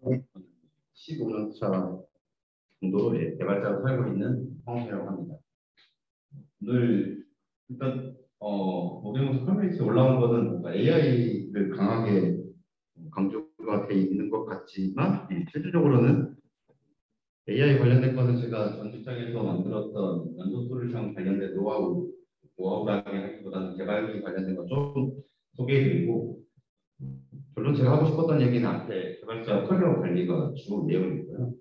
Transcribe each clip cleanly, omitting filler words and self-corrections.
15년 차 정도 개발자로 살고 있는 황우이라고 합니다. 오늘 일단 모델모스 커뮤니티에 올라온 거는 뭔가 AI를 강하게 강조가 돼 있는 것 같지만 실질적으로는 AI 관련된 것은 제가 전 직장에서 만들었던 연소 솔루션 관련된 노하우라고 하기보다는 개발비 관련된 거 좀 소개해드리고, 물론 제가 하고 싶었던 얘기는 앞에 개발자 커리어 관리가 주 내용이고요.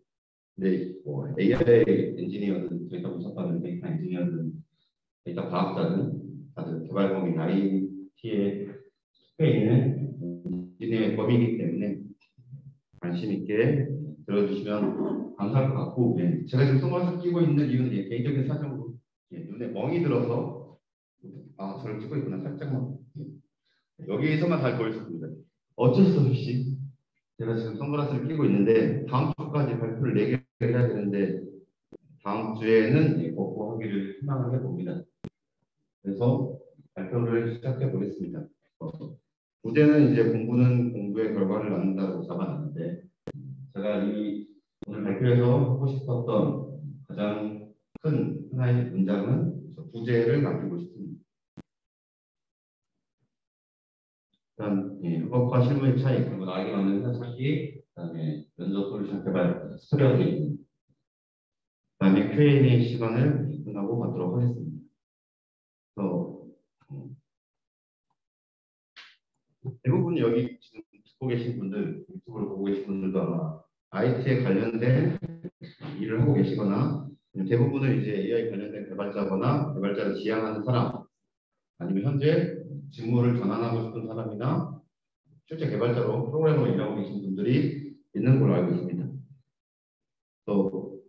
근데 뭐 AI 엔지니어든 데이터 분석하는 데이터 엔지니어든 데이터 과학자든 다들 개발범위 IT에 속해 있는 엔지니어의 범위이기 때문에 관심 있게 들어주시면 감사할 것 같고, 제가 지금 선글라스 끼고 있는 이유는 개인적인 사정으로 눈에 멍이 들어서 저를 찍고 있구나 살짝만 여기서만 잘 보일 수 있습니다. 어쩔 수 없이 제가 지금 선글라스를 끼고 있는데 다음 주까지 발표를 4개를 해야 되는데 다음 주에는 벗고 하기를 희망을 해봅니다. 그래서 발표를 시작해 보겠습니다. 부제는 이제 공부는 공부의 결과를 낳는다고 잡아놨는데, 제가 이 오늘 발표에서 하고 싶었던 가장 큰 하나의 문장은 부제를 남기고 싶습니다. 일단 협업과 실무의 차이, 그리고 나에게 맞는 회사 찾기, 그다음에 면접 솔루션 개발 스토리어링, 그다음에 Q&A 시간을 끝나고 가도록 하겠습니다. 그래서 대부분 여기 지금 듣고 계신 분들, 유튜브를 보고 계신 분들도 아마 IT에 관련된 일을 하고 계시거나, 대부분은 이제 AI 관련된 개발자거나 개발자를 지향하는 사람, 아니면 현재 직무를 전환하고 싶은 사람이나 실제 개발자로 프로그래머로 일하고 계신 분들이 있는 걸로 알고 있습니다. 또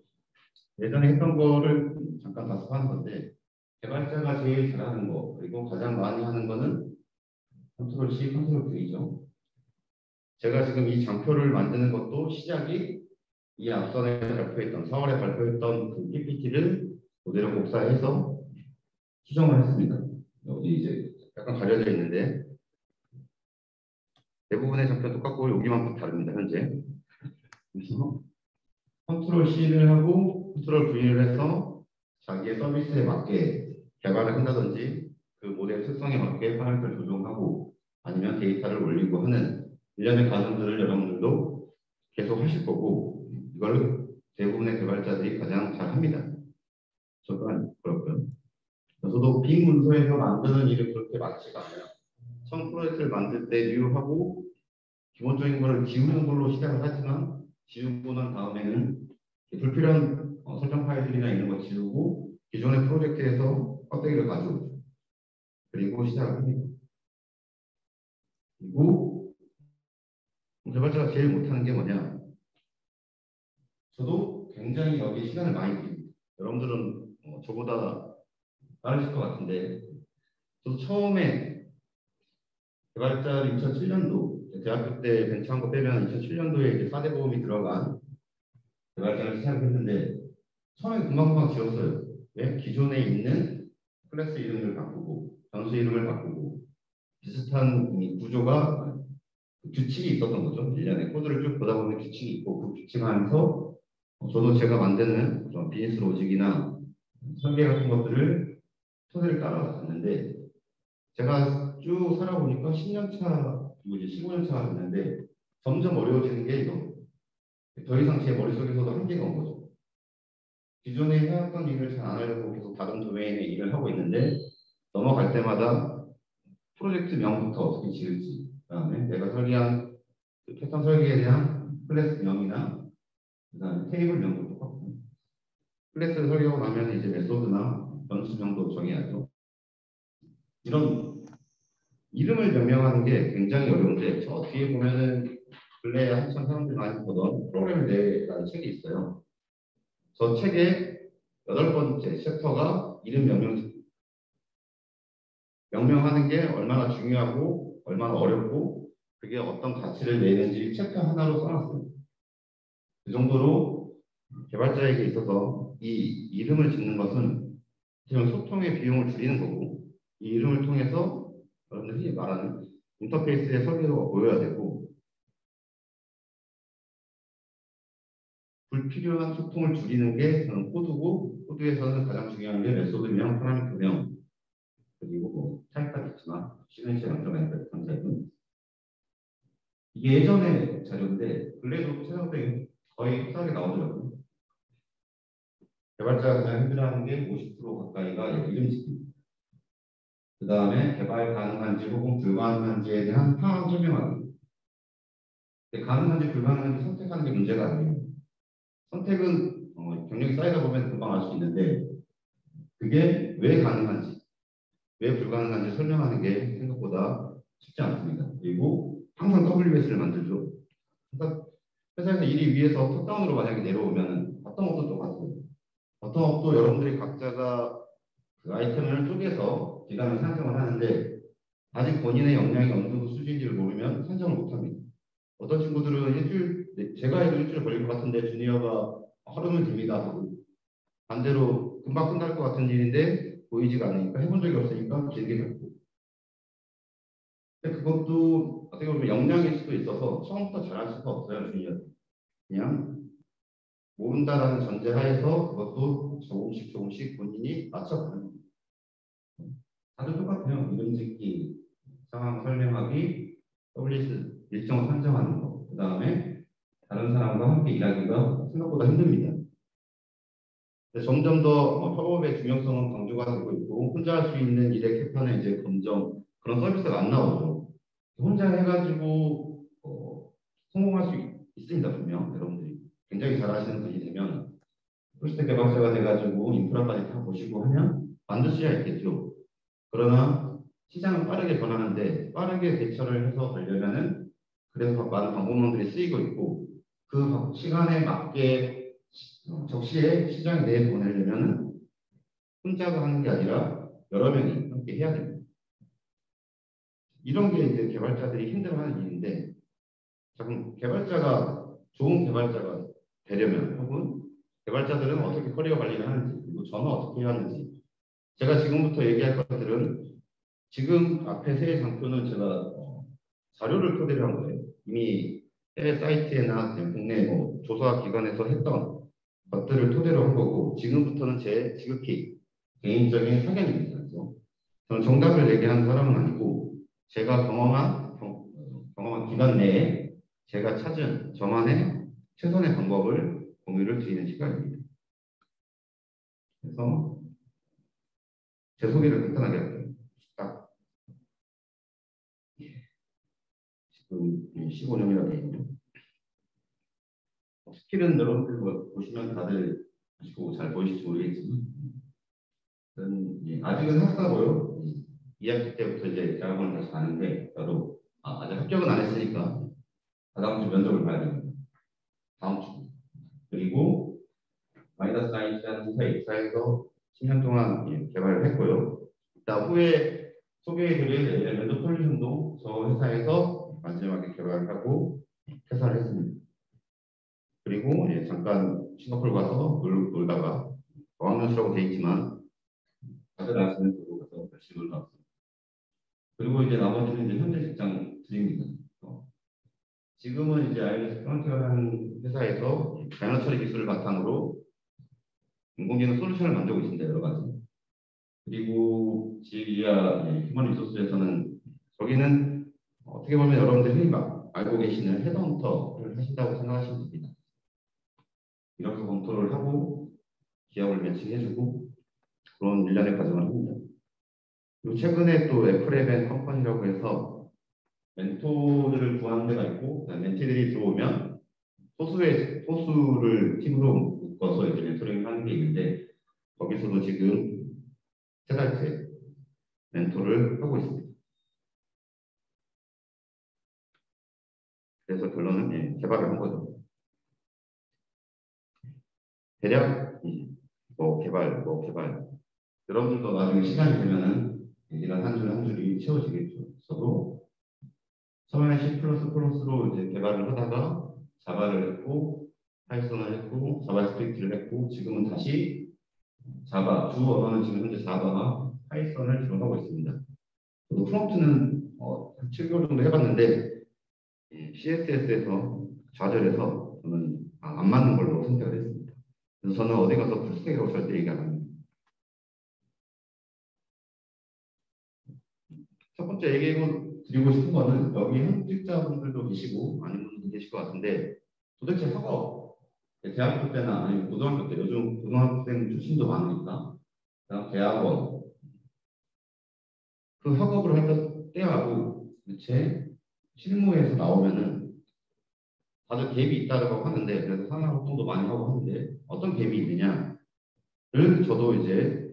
예전에 했던 거를 잠깐 답습하는 건데, 개발자가 제일 잘하는 거, 그리고 가장 많이 하는 거는 컨트롤 C, 컨트롤 V죠. 제가 지금 이 장표를 만드는 것도 시작이 이 앞선에 발표했던 4월에 발표했던 그 PPT를 그대로 복사해서 수정을 했습니다. 여기 이제 약간 가려져 있는데 대부분의 장표 똑같고 여기만 다릅니다. 현재. 그래서 컨트롤 C를 하고 컨트롤 V를 해서 자기의 서비스에 맞게 개발을 한다든지 그 모델 특성에 맞게 파라미터를 조정하고 아니면 데이터를 올리고 하는 일련의 과정들을 여러분들도 계속 하실 거고, 이걸 대부분의 개발자들이 가장 잘 합니다. 저도 그렇고요. 저도 빈 문서에서 만드는 일을 그렇게 많지가 않아요. 처음 프로젝트를 만들 때 리뷰하고 기본적인 거를 지우는 걸로 시작을 하지만, 지우고 난 다음에는 불필요한 설정 파일들이나 이런 거 지우고 기존의 프로젝트에서 껍데기를 가져오죠. 그리고 시작을 합니다. 그리고 개발자가 제일 못하는 게 뭐냐? 저도 굉장히 여기 시간을 많이 드립니다. 여러분들은 저보다 빠르실 것 같은데, 저도 처음에 개발자를 2007년도 대학교 때 벤처한 거 빼면 2007년도에 이제 4대 보험이 들어간 개발자를 시작했는데 처음에 금방금방 지웠어요. 왜? 기존에 있는 클래스 이름을 바꾸고 변수 이름을 바꾸고 비슷한 구조가 규칙이 있었던 거죠. 1년에 코드를 쭉 보다 보면 규칙이 있고 그 규칙 안에서 저도 제가 만드는 그런 비즈니스 로직이나 설계 같은 것들을 토대를 따라갔는데, 제가 쭉 살아보니까 10년 차, 그리고 이제 15년 차가 됐는데 점점 어려워지는 게 이거. 더 이상 제 머릿속에서도 한계가 온 거죠. 기존에 해왔던 일을 잘 안 하려고 계속 다른 도메인의 일을 하고 있는데 넘어갈 때마다 프로젝트 명부터 어떻게 지을지, 그다음에 내가 설계한 그 패턴 설계에 대한 클래스 명이나 그다음에 테이블 명도 똑같고, 클래스를 설계하고 나면 이제 메소드나 변수 명도 정해야죠. 이런 이름을 명명하는 게 굉장히 어려운데, 저 뒤에 보면은 근래에 한참 사람들이 많이 보던 프로그램 대라는 책이 있어요. 저 책의 8번째 챕터가 이름 명명하는 게 얼마나 중요하고 얼마나 어렵고 그게 어떤 가치를 내는지 챕터 하나로 써놨어요. 그 정도로 개발자에게 있어서 이 이름을 짓는 것은 지금 소통의 비용을 줄이는 거고, 이 이름을 통해서 여러분들이 말하는 인터페이스의 설계도가 보여야 되고, 불필요한 소통을 줄이는 게 저는 코드고, 코드에서는 가장 중요한 게 메소드명, 파라미터명, 그리고 뭐 타입까지 있지만 시그니처 만들어야 될 컨셉은 이게 예전의 자료인데 근래도 찾아보면 거의 흡사하게 나오더라고요. 개발자가 가장 힘들어하는 게 50% 가까이가 이름 짓기. 그 다음에 개발 가능한지 혹은 불가능한지에 대한 상황 설명하기. 가능한지 불가능한지 선택하는 게 문제가 아니에요. 선택은 경력이 쌓이다 보면 금방 알 수 있는데 그게 왜 가능한지, 왜 불가능한지 설명하는 게 생각보다 쉽지 않습니다. 그리고 항상 WS를 만들죠. 그러니까 회사에서 일이 위에서 탑다운으로 만약에 내려오면 바텀업도 똑같아요. 바텀업도 여러분들이 각자가 그 아이템을 쪼개서 기간을 산정을 하는데 아직 본인의 역량이 어느 정도 수준인지를 모르면 산정을 못합니다. 어떤 친구들은 일주일, 제가 해도 일주일 걸릴 것 같은데 주니어가 하루면 됩니다 하고 반대로 금방 끝날 것 같은 일인데 보이지가 않으니까 해본 적이 없으니까 길게 잡고 근데 그것도 어떻게 보면 역량일 수도 있어서 처음부터 잘할 수가 없어요 주니어 그냥 모른다라는 전제하에서 그것도 조금씩 본인이 맞춰가는 겁니다. 다들 똑같아요. 이름 짓기, 상황 설명하기, WS 일정 선정하는 거. 그 다음에 다른 사람과 함께 일하기가 생각보다 힘듭니다. 점점 더 협업의 중요성은 강조가 되고 있고 혼자 할 수 있는 일의 개편의 이제 검정 그런 서비스가 안 나오죠. 혼자 해가지고 성공할 수 있습니다. 분명 여러분들이 굉장히 잘하시는 분이 되면 풀스택 개발자가 돼가지고 인프라까지 다 보시고 하면 만들 수야 있겠죠. 그러나 시장은 빠르게 변하는데 빠르게 대처를 해서 가려면은 그래서 많은 방법론들이 쓰이고 있고 그 시간에 맞게 적시에 시장에 내보내려면은 혼자가 하는 게 아니라 여러 명이 함께 해야 됩니다. 이런 게 이제 개발자들이 힘들어하는 일인데 자, 그럼 개발자가 좋은 개발자가 되려면 혹은 개발자들은 어떻게 커리어 관리를 하는지 그리고 저는 어떻게 해야 하는지 제가 지금부터 얘기할 것들은 지금 앞에 세 장표는 제가 자료를 토대로 한 거예요. 이미 해외 사이트나 국내 조사 기관에서 했던 것들을 토대로 한 거고 지금부터는 제 지극히 개인적인 사견입니다. 그래서 저는 정답을 얘기하는 사람은 아니고 제가 경험한 기간 내에 제가 찾은 저만의 최선의 방법을 공유를 드리는 시간입니다. 그래서 제 소개를 간단하게 할게요. 딱 지금 15년이라 되어 있네요. 스킬은 여러분들 보시면 다들 아시고 잘 보이실지 모르겠지만 아직은 학사고요. 2학기 때부터 이제 대학원을 다시 가는데 저도 아직 합격은 안 했으니까 다다음 주 면접을 봐야 됩니다. 다음 주. 그리고 마이너스 사이트라는 회사 입사해서 10년 동안 개발을 했고요. 이따 후에 소개해드릴 면접 솔루션도 저 회사에서 마지막에 개발을 하고 퇴사를 했습니다. 그리고 잠깐 싱가포르 가서 놀다가 어학연수라고 돼 있지만 다들 아시는 쪽으로 가서 열심히 놀다 왔습니다. 그리고 이제 나머지는 이제 현재 직장 드립니다. 지금은 이제 IOS 프론티어라는 회사에서 자연어 처리 기술을 바탕으로 인공지능 솔루션을 만들고 있습니다. 여러 가지. 그리고 지리아 휴먼 리소스에서는 저기는 어떻게 보면 여러분들이 흔히 알고 계시는 헤드헌터를 하신다고 생각하시면 됩니다. 이렇게 검토를 하고 기업을 매칭해주고 그런 일련의 과정을 합니다. 그리고 최근에 또 애플앱 컴퍼니라고 해서 멘토들을 구하는 데가 있고 멘티들이 들어오면 소수를 팀으로 묶어서 이제 멘토링을 하는 게 있는데 거기서도 지금 3달째 멘토를 하고 있습니다. 그래서 결론은 개발을 한 거죠. 대략 개발. 여러분들도 나중에 시간이 되면은 이런 한 줄 한 줄이 채워지겠죠. 저도 처음에 C++로 이제 개발을 하다가 자바를 했고 파이썬을 했고 자바스크립트를 했고 지금은 다시 자바 주 언어는 지금 현재 자바와 파이썬을 주로 하고 있습니다. 저도 프롬프트는 7개월 정도 해봤는데 CSS에서 좌절해서 저는 안 맞는 걸로 선택을 했습니다. 그래서 저는 어디 가서 풀스택이라고 절대 얘기 안 합니다. 첫 번째 드리고 싶은 거는 여기 현직자분들도 계시고 아닌 분들도 계실 것 같은데 도대체 학업, 대학교 때나 아니면 고등학교 때 요즘 고등학생 출신도 많으니까 대학원 그 학업을 할 때하고 대체 실무에서 나오면은 다들 갭이 있다고 하는데 그래서 상하 활동도 많이 하고 하는데 어떤 갭이 있느냐를 저도 이제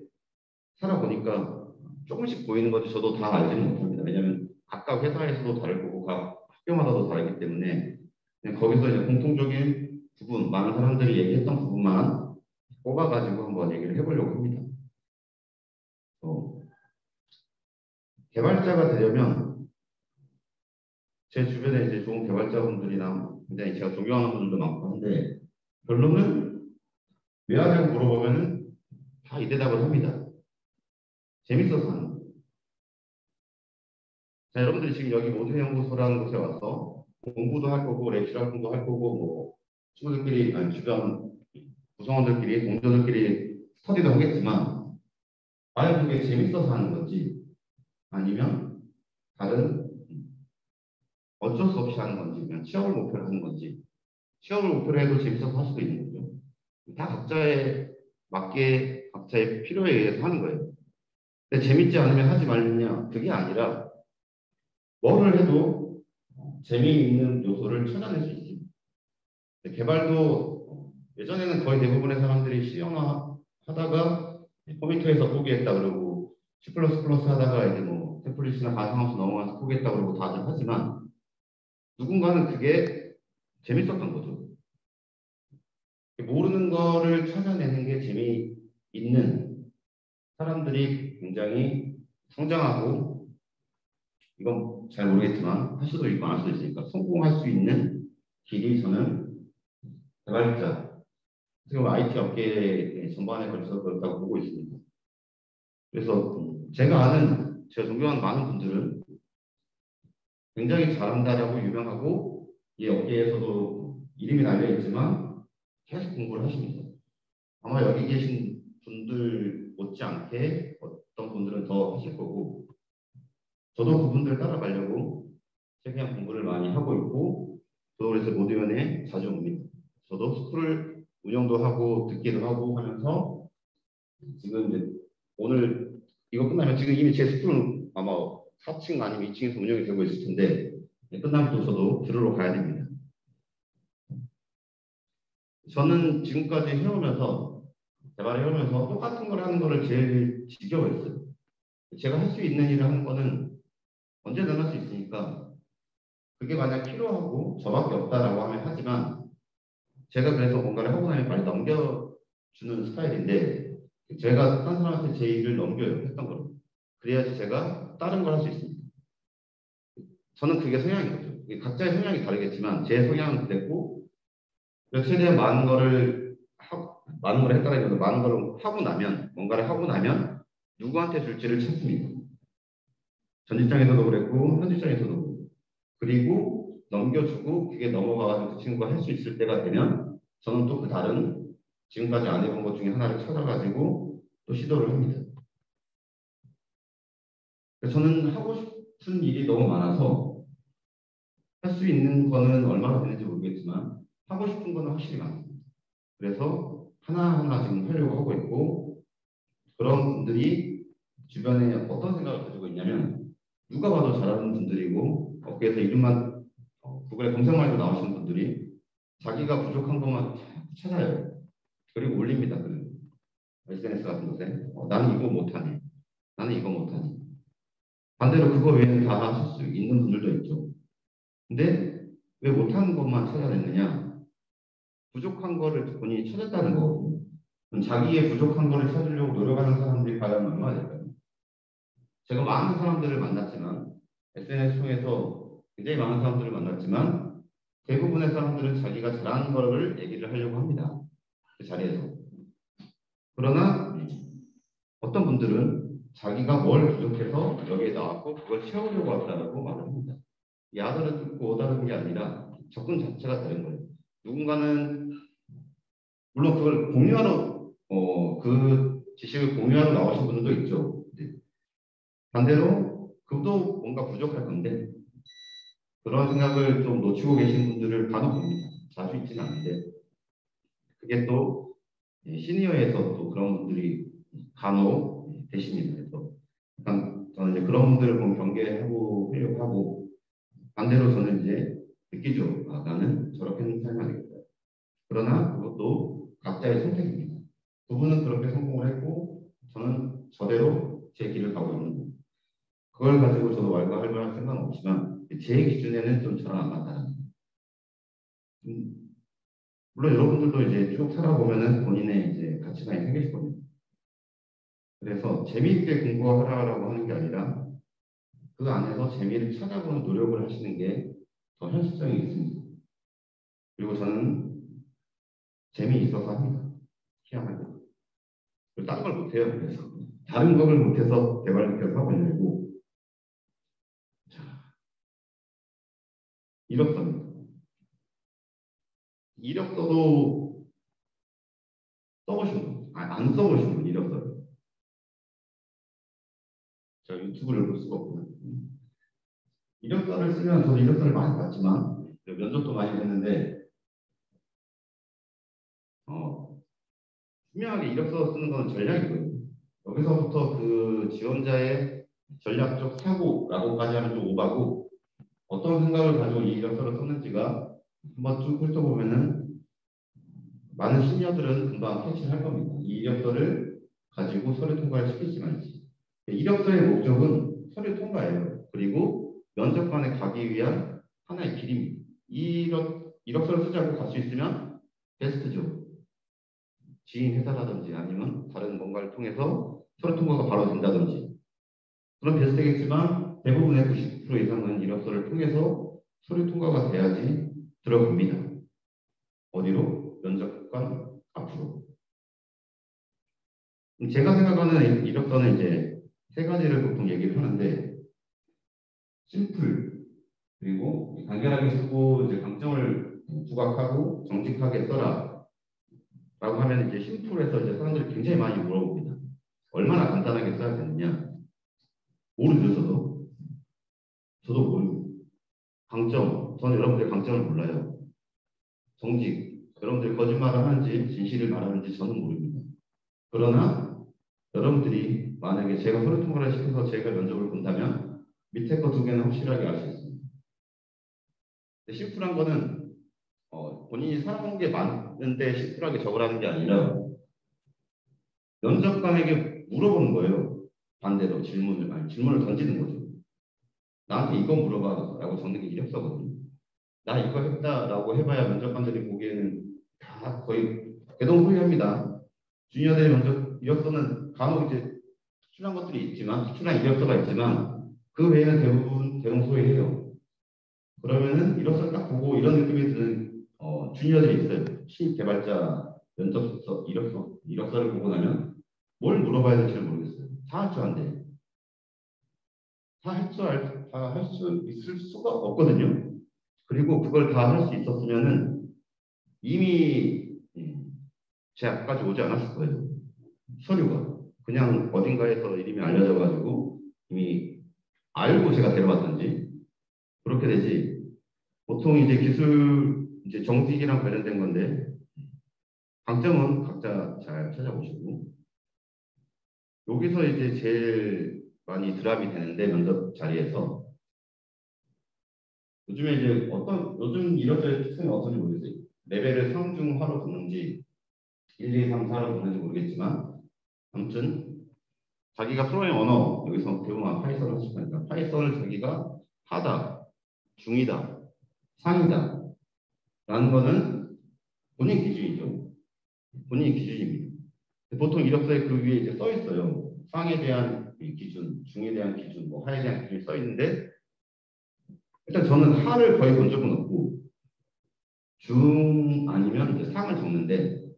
살아보니까 조금씩 보이는 거지 저도 다 알지는 못합니다. 왜냐하면 각각 회사에서도 다를 거고 각 학교마다도 다르기 때문에 그냥 거기서 이제 공통적인 부분, 많은 사람들이 얘기했던 부분만 뽑아가지고 한번 얘기를 해보려고 합니다. 개발자가 되려면 제 주변에 이제 좋은 개발자분들이나 굉장히 제가 존경하는 분들도 많고 한데 결론은 왜 하냐고 물어보면은 다 이 대답을 합니다. 재밌어서 하는 거예요. 자, 여러분들이 지금 여기 모두연구소라는 곳에 와서 공부도 할 거고 랩실 활동도 할 거고 뭐 친구들끼리 아니 주변 구성원들끼리 동료들끼리 스터디도 하겠지만 과연 그게 재밌어서 하는 건지 아니면 다른 어쩔 수 없이 하는 건지 그냥 취업을 목표로 하는 건지 취업을 목표로 해도 재밌어서 할 수도 있는 거죠. 다 각자에 맞게 각자의 필요에 의해서 하는 거예요. 근데 재밌지 않으면 하지 말느냐 그게 아니라 뭐를 해도 재미있는 요소를 찾아낼 수 있습니다. 개발도 예전에는 거의 대부분의 사람들이 C형화 하다가 컴퓨터에서 포기했다 그러고 C++ 하다가 이제 뭐 태플릿이나 가상함수 넘어가서 포기했다 그러고 다들 하지만 누군가는 그게 재밌었던 거죠. 모르는 거를 찾아내는 게 재미있는 사람들이 굉장히 성장하고 이건 잘 모르겠지만 할 수도 있고 안 할 수도 있으니까 성공할 수 있는 길이 저는 개발자 지금 IT 업계 전반에 걸쳐서 그렇다고 보고 있습니다. 그래서 제가 아는 제가 존경하는 많은 분들은 굉장히 잘한다라고 유명하고 이 업계에서도 이름이 달려 있지만 계속 공부를 하십니다. 아마 여기 계신 분들 못지않게 어떤 분들은 더 하실 거고 저도 그분들 따라가려고 최대한 공부를 많이 하고 있고 저도 그래서 모두연에 자주 옵니다. 저도 스쿨을 운영도 하고 듣기도 하고 하면서 지금 이제 오늘 이거 끝나면 지금 이미 제 스쿨은 아마 4층 아니면 2층에서 운영이 되고 있을 텐데 끝나면 또 저도 들으러 가야 됩니다. 저는 지금까지 해오면서 개발을 해오면서 똑같은 걸 하는 거를 제일 지겨워했어요. 제가 할 수 있는 일을 하는 거는 언제든 할 수 있으니까 그게 만약 필요하고 저밖에 없다라고 하면 하지만 제가 그래서 뭔가를 하고 나면 빨리 넘겨주는 스타일인데 제가 딴 사람한테 제 일을 넘겨요. 했던 걸. 그래야지 제가 다른 걸 할 수 있습니다. 저는 그게 성향인 거죠. 각자의 성향이 다르겠지만 제 성향은 그랬고 최대한 많은 걸 했다라기보다 많은 걸 하고 나면 뭔가를 하고 나면 누구한테 줄지를 찾습니다. 전 직장에서도 그랬고 현 직장에서도 그랬고 그리고 넘겨주고 그게 넘어가가지고 그 친구가 할 수 있을 때가 되면 저는 또 그 다른 지금까지 안 해본 것 중에 하나를 찾아가지고 또 시도를 합니다. 저는 하고 싶은 일이 너무 많아서 할 수 있는 거는 얼마나 되는지 모르겠지만 하고 싶은 거는 확실히 많습니다. 그래서 하나하나 지금 하려고 하고 있고 그런 분들이 주변에 어떤 생각을 가지고 있냐면 누가 봐도 잘하는 분들이고 업계에서 이름만 구글에 검색만 해도 나오시는 분들이 자기가 부족한 것만 찾아요. 그리고 올립니다. 그 SNS 같은 곳에 나는 이거 못하네. 나는 이거 못하네. 반대로 그거 외에는 다 하실 수 있는 분들도 있죠. 근데 왜 못하는 것만 찾아냈느냐? 부족한 거를 본인이 찾았다는 거거든요. 자기의 부족한 거를 찾으려고 노력하는 사람들이 과연 얼마나 될까요? 제가 많은 사람들을 만났지만 SNS 통해서 굉장히 많은 사람들을 만났지만 대부분의 사람들은 자기가 잘하는 거를 얘기를 하려고 합니다. 그 자리에서. 그러나 어떤 분들은 자기가 뭘 부족해서 여기에 나왔고 그걸 채우려고 왔다고 말을 합니다. 이 아다르 듣고 오다르는 게 아니라 접근 자체가 다른 거예요. 누군가는 물론 그걸 공유하러 그 지식을 공유하러 나오신 분들도 있죠. 반대로 그것도 뭔가 부족할 건데 그런 생각을 좀 놓치고 계신 분들을 간혹 봅니다. 자주 있지는 않은데 그게 또 시니어에서 또 그런 분들이 간혹 계십니다. 그래서 약간 저는 이제 그런 분들을 좀 경계하고 하려고 하고 반대로 저는 이제 느끼죠. 아, 나는 저렇게 살면 안 되겠다. 그러나 그것도 각자의 선택입니다. 그분은 그렇게 성공을 했고 저는 저대로 제 길을 가고 있는 거예요. 그걸 가지고 저도 왈가왈부할 생각은 없지만 제 기준에는 좀 저랑 안 맞다. 물론 여러분들도 이제 쭉 살아보면은 본인의 이제 가치관이 생기실 겁니다. 그래서 재미있게 공부하라고 하는 게 아니라 그 안에서 재미를 찾아보는 노력을 하시는 게 더 현실성이 있습니다. 그리고 저는 재미있어서 합니다. 희한하게. 다른 걸 못해요. 그래서 다른 걸 못해서 개발력해서 하고 있는 거고. 자, 이력서입니다. 이력서도 써보신 분, 안 써보신 분 이력서를. 제가 유튜브를 볼 수가 없구나. 이력서를 쓰면 저도 이력서를 많이 봤지만 면접도 많이 했는데 분명하게 이력서 쓰는 건 전략이거든요. 여기서부터 그 지원자의 전략적 사고라고까지 하면 좀 오바고 어떤 생각을 가지고 이 이력서를 썼는지가 한번 쭉 훑어보면은 많은 시니어들은 금방 캐치를 할 겁니다. 이 이력서를 가지고 서류 통과를 시킬지 말지. 이력서의 목적은 서류 통과예요. 그리고 면접관에 가기 위한 하나의 길입니다. 이력서를 쓰지 않고 갈 수 있으면 베스트죠. 지인 회사라든지 아니면 다른 뭔가를 통해서 서류 통과가 바로 된다든지 그런 베스트겠지만 대부분의 90% 이상은 이력서를 통해서 서류 통과가 돼야지 들어갑니다. 어디로? 면접관 앞으로. 제가 생각하는 이력서는 이제 세 가지를 보통 얘기를 하는데 심플 그리고 간결하게 쓰고 이제 강점을 부각하고 정직하게 써라 라고 하면 이제 심플해서 이제 사람들이 굉장히 많이 물어봅니다. 얼마나 간단하게 써야 되느냐 모르죠. 저도 모르고 강점 저는 여러분들 강점을 몰라요. 정직 여러분들이 거짓말을 하는지 진실을 말하는지 저는 모릅니다. 그러나 여러분들이 만약에 제가 서류 통과를 시켜서 제가 면접을 본다면 밑에 거 두 개는 확실하게 알 수 있습니다. 심플한 거는 본인이 살아본 게 많은데 심플하게 적으라는 게 아니라 면접관에게 물어보는 거예요. 반대로 질문을 던지는 거죠. 나한테 이거 물어봐라고 적는 게 이력서거든요. 나 이거 했다라고 해봐야 면접관들이 보기에는 다 거의 대동소이합니다. 주니어들의 면접 이력서는 간혹 이제 특출한 것들이 있지만 특출한 이력서가 있지만 그 외에는 대부분 대동소이해요. 그러면은 이력서를 딱 보고 이런 느낌이 드는 주니어들이 있어요. 신입 개발자 면접서 이력서를 보고 나면 뭘 물어봐야 될지 모르겠어요. 다 할 줄 안 돼. 다 할 수 있을 수가 없거든요. 그리고 그걸 다 할 수 있었으면은 이미 제앞까지 오지 않았을 거예요. 서류가 그냥 어딘가에서 이름이 알려져가지고 이미 알고 제가 데려왔던지 그렇게 되지. 보통 이제 기술 이제 정직이랑 관련된 건데 강점은 각자 잘 찾아보시고 여기서 이제 제일 많이 드랍이 되는데 면접 자리에서 요즘에 이제 요즘 이력서의 특성이 어떤지 모르겠어요. 레벨을 상중하로 듣는지 1, 2, 3, 4로 듣는지 모르겠지만 아무튼 자기가 프로그래밍 언어 여기서 대부분 파이썬을 하실 거니까 파이썬을 자기가 하다, 중이다, 상이다 라는 거는 본인 기준이죠. 본인 기준입니다. 보통 이력서에 그 위에 이제 써 있어요. 상에 대한 기준, 중에 대한 기준, 뭐 하에 대한 기준이 써 있는데 일단 저는 하를 거의 본 적은 없고 중 아니면 이제 상을 적는데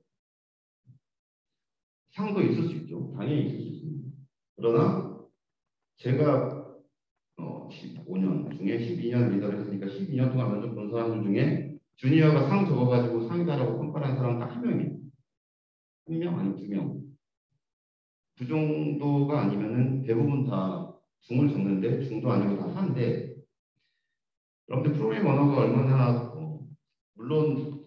상도 있을 수 있죠. 당연히 있을 수 있습니다. 그러나 제가 15년 중에 12년 리더를 했으니까 12년 동안 면접 본 사람들 중에 주니어가 상 적어가지고 상이다라고 평가하는 사람은 딱 한 명이에요. 한 명 아니면 두 명. 그 정도가 아니면은 대부분 다 중을 적는데 중도 아니고 다 하인데 여러분들 프로그래밍 언어가 얼마나 물론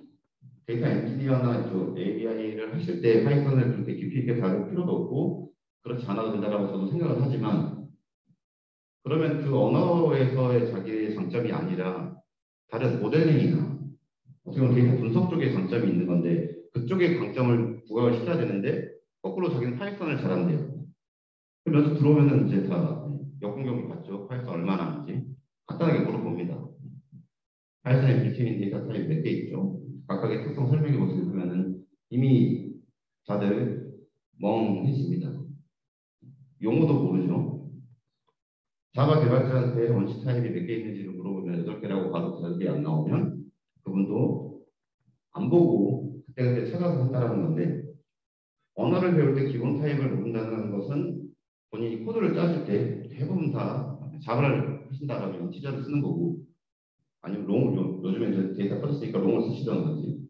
데이터 엔지니어나 AI를 하실 때 파이썬을 그렇게 깊이 있게 다룰 필요도 없고 그렇지 않아도 된다라고 저도 생각을 하지만 그러면 그 언어에서의 자기의 장점이 아니라 다른 모델링이나 어떻게 보면 데이터 분석 쪽에 장점이 있는 건데 그쪽에 강점을 부각을 시켜야 되는데 거꾸로 자기는 파이썬을 잘한대요. 그럼 면접 들어오면은 이제 다 역공격을 받죠. 파이썬 얼마나 하는지 간단하게 물어봅니다. 파이썬의 빌트인 데이터 타입 몇 개 있죠? 각각의 특성 설명해 보시고 그러면은 이미 다들 멍해집니다. 용어도 모르죠. 자바 개발자한테 원시 타입이 몇 개 있는지를 물어보면 8개라고 봐도 8개 안 나오면 그분도 안 보고 그때그때 찾아서 한다는 건데 언어를 배울 때 기본 타입을 모른다는 것은 본인이 코드를 짜줄 때 대부분 다 자바를 하신다라면 티저를 쓰는 거고 아니면 요즘에 이제 데이터 터졌으니까 롱을 쓰시던 건지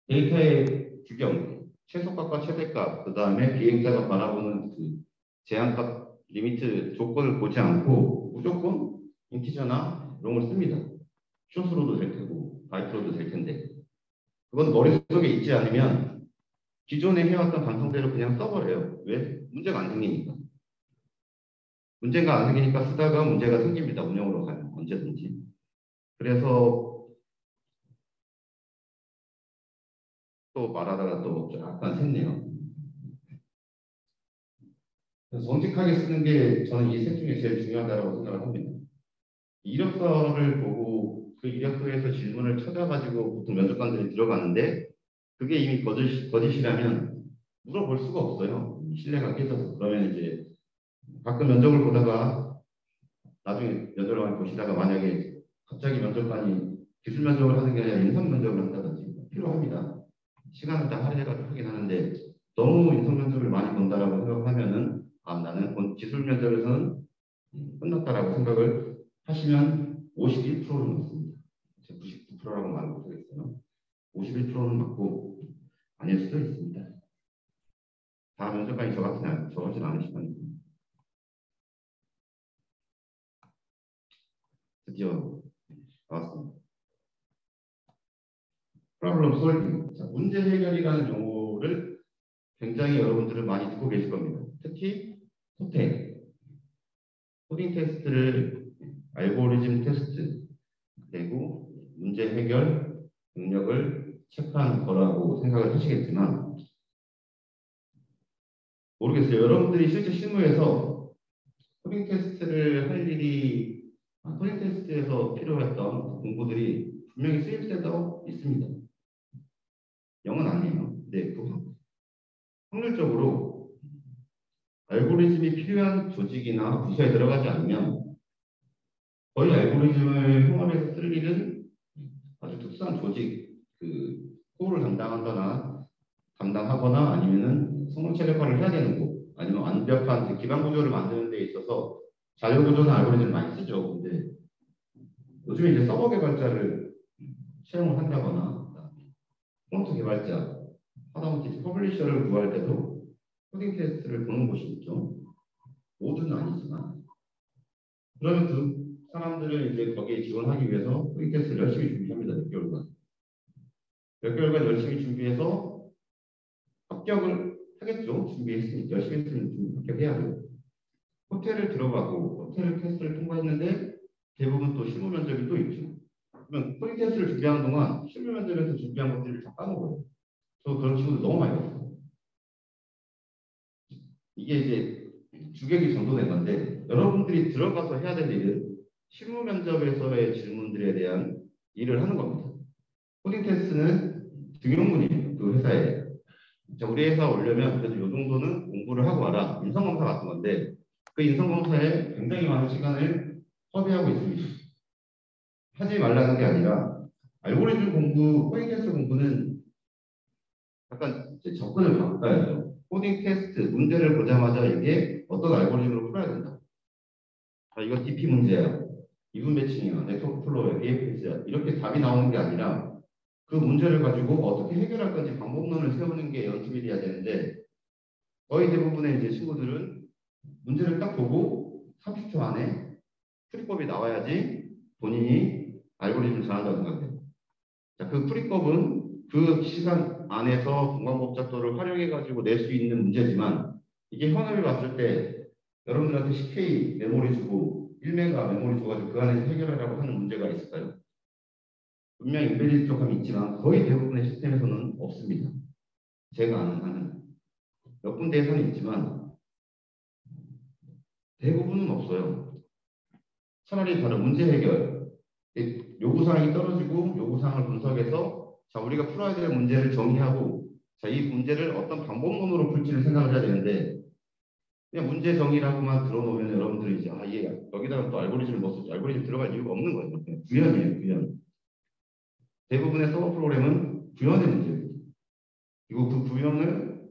데이터의 규정, 최소값과 최대값, 그 다음에 비행자가 바라보는 그 제한값, 리미트 조건을 보지 않고 무조건 인티저나 롱을 씁니다. 숏으로도 될 테고 바이트로도 될 텐데 그건 머릿속에 있지 않으면 기존에 해왔던 감성대로 그냥 써버려요. 왜? 문제가 안 생기니까. 문제가 안 생기니까 쓰다가 문제가 생깁니다. 운영으로 가면 언제든지. 그래서 또 말하다가 또 약간 샜네요. 정직하게 쓰는 게 저는 이 셋 중에 제일 중요하다고 생각을 합니다. 이력서를 보고 그 이력서에서 질문을 찾아가지고 보통 면접관들이 들어가는데 그게 이미 거짓이라면 물어볼 수가 없어요. 신뢰가 깨져서. 그러면 이제 가끔 면접을 보다가 나중에 면접을 보시다가 만약에 갑자기 면접관이 기술 면접을 하는 게 아니라 인성 면접을 한다든지 필요합니다. 시간을 다 할애해가지고 하긴 하는데 너무 인성 면접을 많이 본다라고 생각하면은 나는 기술 면접에서는 끝났다라고 생각을 하시면 51%는 맞습니다. 제가 99%라고 말을 못하겠어요. 51%는 맞고 아닐 수도 있습니다. 다 면접관이 저같진 않으시거든요. 드디어 나왔습니다. 프로블럼 솔빙. 자, 문제 해결이라는 용어를 굉장히 여러분들은 많이 듣고 계실 겁니다. 특히 토텍, 코딩 테스트를 알고리즘 테스트 그리고 문제 해결 능력을 체크하는 거라고 생각을 하시겠지만 모르겠어요. 여러분들이 실제 실무에서 코딩 테스트를 할 일이 코딩 테스트에서 필요했던 공부들이 분명히 쓰일 때도 있습니다. 0은 아니에요. 근데 확률적으로 알고리즘이 필요한 조직이나 부서에 들어가지 않으면 거의 알고리즘을 통합해서 쓸 일은 아주 특수한 조직, 코어를 담당하거나 아니면은 성능 최적화를 해야 되는 곳, 아니면 완벽한 기반 구조를 만드는 데 있어서 자료 구조나 알고리즘을 많이 쓰죠. 근데 요즘에 이제 서버 개발자를 채용을 한다거나 프론트 개발자, 하다못해 퍼블리셔를 구할 때도 코딩 테스트를 보는 곳이 있죠. 모두는 아니지만 그러면 그 사람들은 이제 거기에 지원하기 위해서 코딩 테스트를 열심히 준비합니다. 몇 개월간. 몇 개월간 열심히 준비해서 합격을 하겠죠. 준비했으니 열심히 했으면 합격해야 돼요. 호텔을 들어가고 호텔 테스트를 통과했는데 대부분 또 실무 면접이 또 있죠. 그러면 코딩 테스트를 준비하는 동안 실무 면접에서 준비한 것들을 다 까먹어요. 저 그런 친구들 너무 많이 봤어요. 이게 이제 주객이 전도된 건데 여러분들이 들어가서 해야 될 일은 실무 면접에서의 질문들에 대한 일을 하는 겁니다. 코딩 테스트는 등용문이에요. 그 회사에. 자, 우리 회사 오려면 그래도 이 정도는 공부를 하고 와라. 인성검사 같은 건데 그 인성검사에 굉장히 많은 시간을 허비하고 있습니다. 하지 말라는 게 아니라 알고리즘 공부, 코딩 테스트 공부는 약간 이제 접근을 바꿔야죠. 코딩 테스트 문제를 보자마자 이게 어떤 알고리즘으로 풀어야 된다. 이거 DP 문제야. 이분 매칭이야. 네트워크 플로우야. AFS야. 이렇게 답이 나오는 게 아니라 그 문제를 가지고 어떻게 해결할 건지 방법론을 세우는 게 연습이 돼야 되는데 거의 대부분의 이제 친구들은 문제를 딱 보고 30초 안에 풀이법이 나와야지 본인이 알고리즘을 잘한다고 생각해요. 자, 그 풀이법은 그 시간 안에서 공간법잡도를 활용해가지고 낼 수 있는 문제지만 이게 현업에 봤을 때 여러분들한테 10K 메모리 주고 1메가 메모리 줘가지고 그 안에서 해결하라고 하는 문제가 있을까요? 분명히 인베디드 쪽함이 있지만 거의 대부분의 시스템에서는 없습니다. 제가 아는 한은 몇 군데에서는 있지만 대부분은 없어요. 차라리 다른 문제 해결, 요구사항이 떨어지고 요구사항을 분석해서 자 우리가 풀어야 될 문제를 정의하고 자 이 문제를 어떤 방법론으로 풀지를 생각을 해야 되는데 그냥 문제 정의라고만 들어놓으면 여러분들이 이제 얘 여기다가 또 알고리즘을 넣었지 알고리즘 들어갈 이유가 없는 거예요. 그냥 구현이에요, 구현. 대부분의 서버 프로그램은 구현의 문제예요. 그리고 그 구현을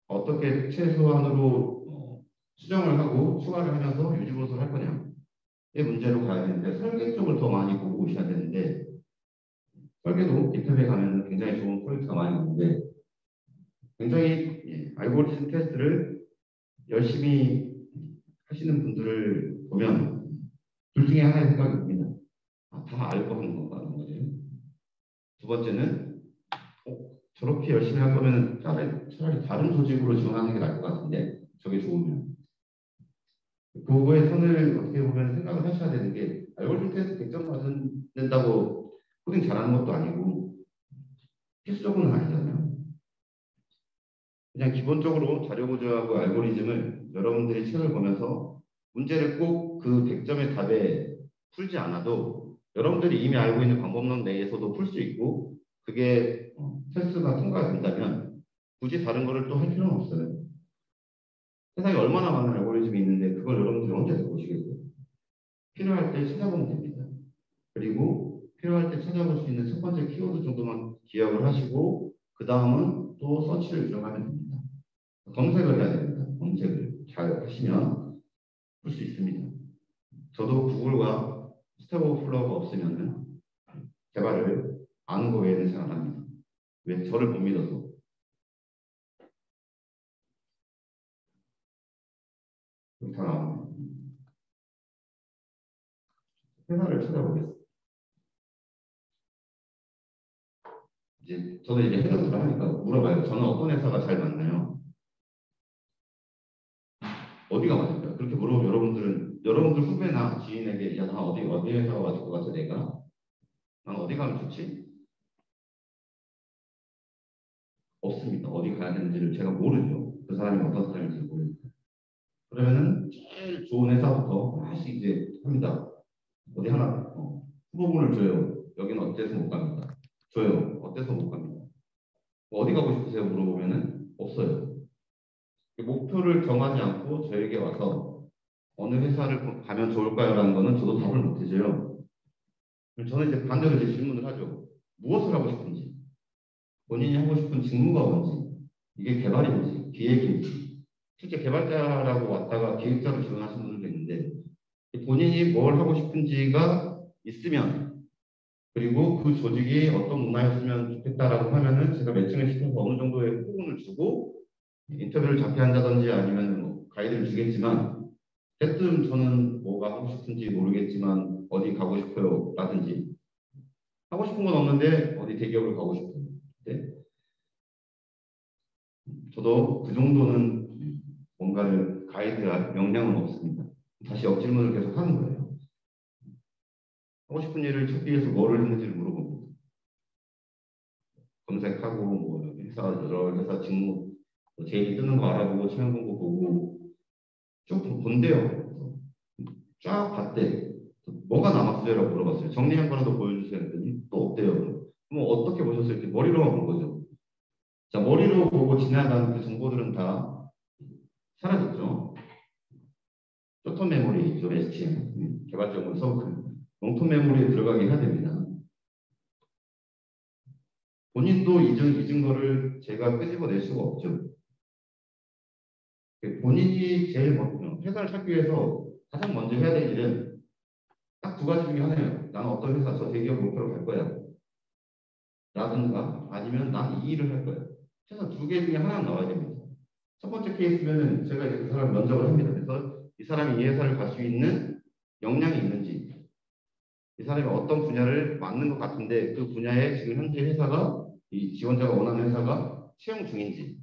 어떻게 최소한으로 수정을 하고 추가를 하면서 유지보수를 할 거냐 이 문제로 가야 되는데 설계 쪽을 더 많이 보고 오셔야 되는데 설계도 깃허브에 가면 굉장히 좋은 프로젝트가 많이 있는데 굉장히 알고리즘 테스트를 열심히 하시는 분들을 보면 둘 중에 하나의 생각이 듭니다. 다 알고 하는 건가 하는 거죠. 두 번째는 저렇게 열심히 할 거면 차라리 다른 조직으로 지원하는 게 나을 것 같은데 저게 좋으면 그거의 선을 어떻게 보면 생각을 하셔야 되는 게 알고리즘 테스트 100점 맞는다고 코딩 잘하는 것도 아니고 필수적으로는 아니잖아요. 그냥 기본적으로 자료 구조하고 알고리즘을 여러분들이 책을 보면서 문제를 꼭 그 100점의 답에 풀지 않아도 여러분들이 이미 알고 있는 방법론 내에서도 풀 수 있고 그게 테스트가 통과가 된다면 굳이 다른 거를 또 할 필요는 없어요. 세상에 얼마나 많은 알고리즘이 있는데 그걸 여러분들이 언제 보시겠어요? 필요할 때 찾아보면 됩니다. 그리고 필요할 때 찾아볼 수 있는 첫 번째 키워드 정도만 기억을 하시고 그 다음은 또 서치를 들어가면 됩니다. 검색을 해야 됩니다. 검색을 잘 하시면 풀 수 있습니다. 저도 구글과 스택 오버플로우가 없으면 개발을 아는 거 외에는 잘 안 합니다. 왜? 저를 못 믿어서. 다 나오네요. 회사를 찾아보겠습니다. 이제 저는 이제 헤드hun터를 하니까 물어봐요. 저는 어떤 회사가 잘 맞나요? 어디가 맞을까요? 그렇게 물어보면 여러분들 후배나 지인에게 야, 나 어디 회사가 맞을 것 같아 내가? 난 어디 가면 좋지? 없습니다. 어디 가야 되는지를 제가 모르죠. 그 사람이 어떤 사람인지 모르니까. 그러면은 제일 좋은 회사부터 하나씩 이제 합니다. 어디 하나 후보군을 줘요. 여기는 어때서 못 갑니다. 줘요. 어때서 못 갑니다. 어디 가고 싶으세요? 물어보면은 없어요. 목표를 정하지 않고 저에게 와서 어느 회사를 가면 좋을까요? 라는 거는 저도 답을 못 해줘요. 저는 이제 반대로 이제 질문을 하죠. 무엇을 하고 싶은지, 본인이 하고 싶은 직무가 뭔지, 이게 개발인지, 기획인지, 실제 개발자라고 왔다가 기획자로 지원하시는 분들도 있는데 본인이 뭘 하고 싶은지가 있으면 그리고 그 조직이 어떤 문화였으면 좋겠다라고 하면은 제가 매칭을 시켜서 어느 정도의 후보군을 주고 인터뷰를 잡게 한다든지 아니면 뭐 가이드를 주겠지만 대뜸 저는 뭐가 하고 싶은지 모르겠지만 어디 가고 싶어요 라든지 하고 싶은 건 없는데 어디 대기업을 가고 싶어요. 네? 저도 그 정도는 뭔가를 가이드할 역량은 없습니다. 다시 역질문을 계속 하는 거예요. 하고 싶은 일을 찾기 위해서 뭐를 했는지를 물어봅니다. 검색하고 뭐 회사 여러 회사 직무 제일 뜨는 거 알아보고 채용 공고 보고 쭉 본대요. 쫙 봤대. 뭐가 남았어요라고 물어봤어요. 정리한 거라도 보여주세요 했더니 또 없대요. 그럼 어떻게 보셨어요? 이렇게 머리로만 본 거죠. 자, 머리로 보고 지나간 그 정보들은 다 사라졌죠. 쇼텀 메모리, 좀 STM, 개발적으로 서브 롱텀 메모리에 들어가게 해야 됩니다. 본인도 이 증거를 제가 끄집어낼 수가 없죠. 본인이 제일 먼저 회사를 찾기 위해서 가장 먼저 해야 될 일은 딱 두 가지 중에 하나예요. 나는 어떤 회사, 저 대기업 목표로 갈 거야. 라든가 아니면 난 이 일을 할 거야. 최소 두 개 중에 하나는 나와야 됩니다. 첫 번째 케이스면은 제가 이제 그 사람 면접을 합니다. 그래서 이 사람이 이 회사를 갈 수 있는 역량이 있는지, 이 사람이 어떤 분야를 맞는 것 같은데 그 분야에 지금 현재 회사가 이 지원자가 원하는 회사가 채용 중인지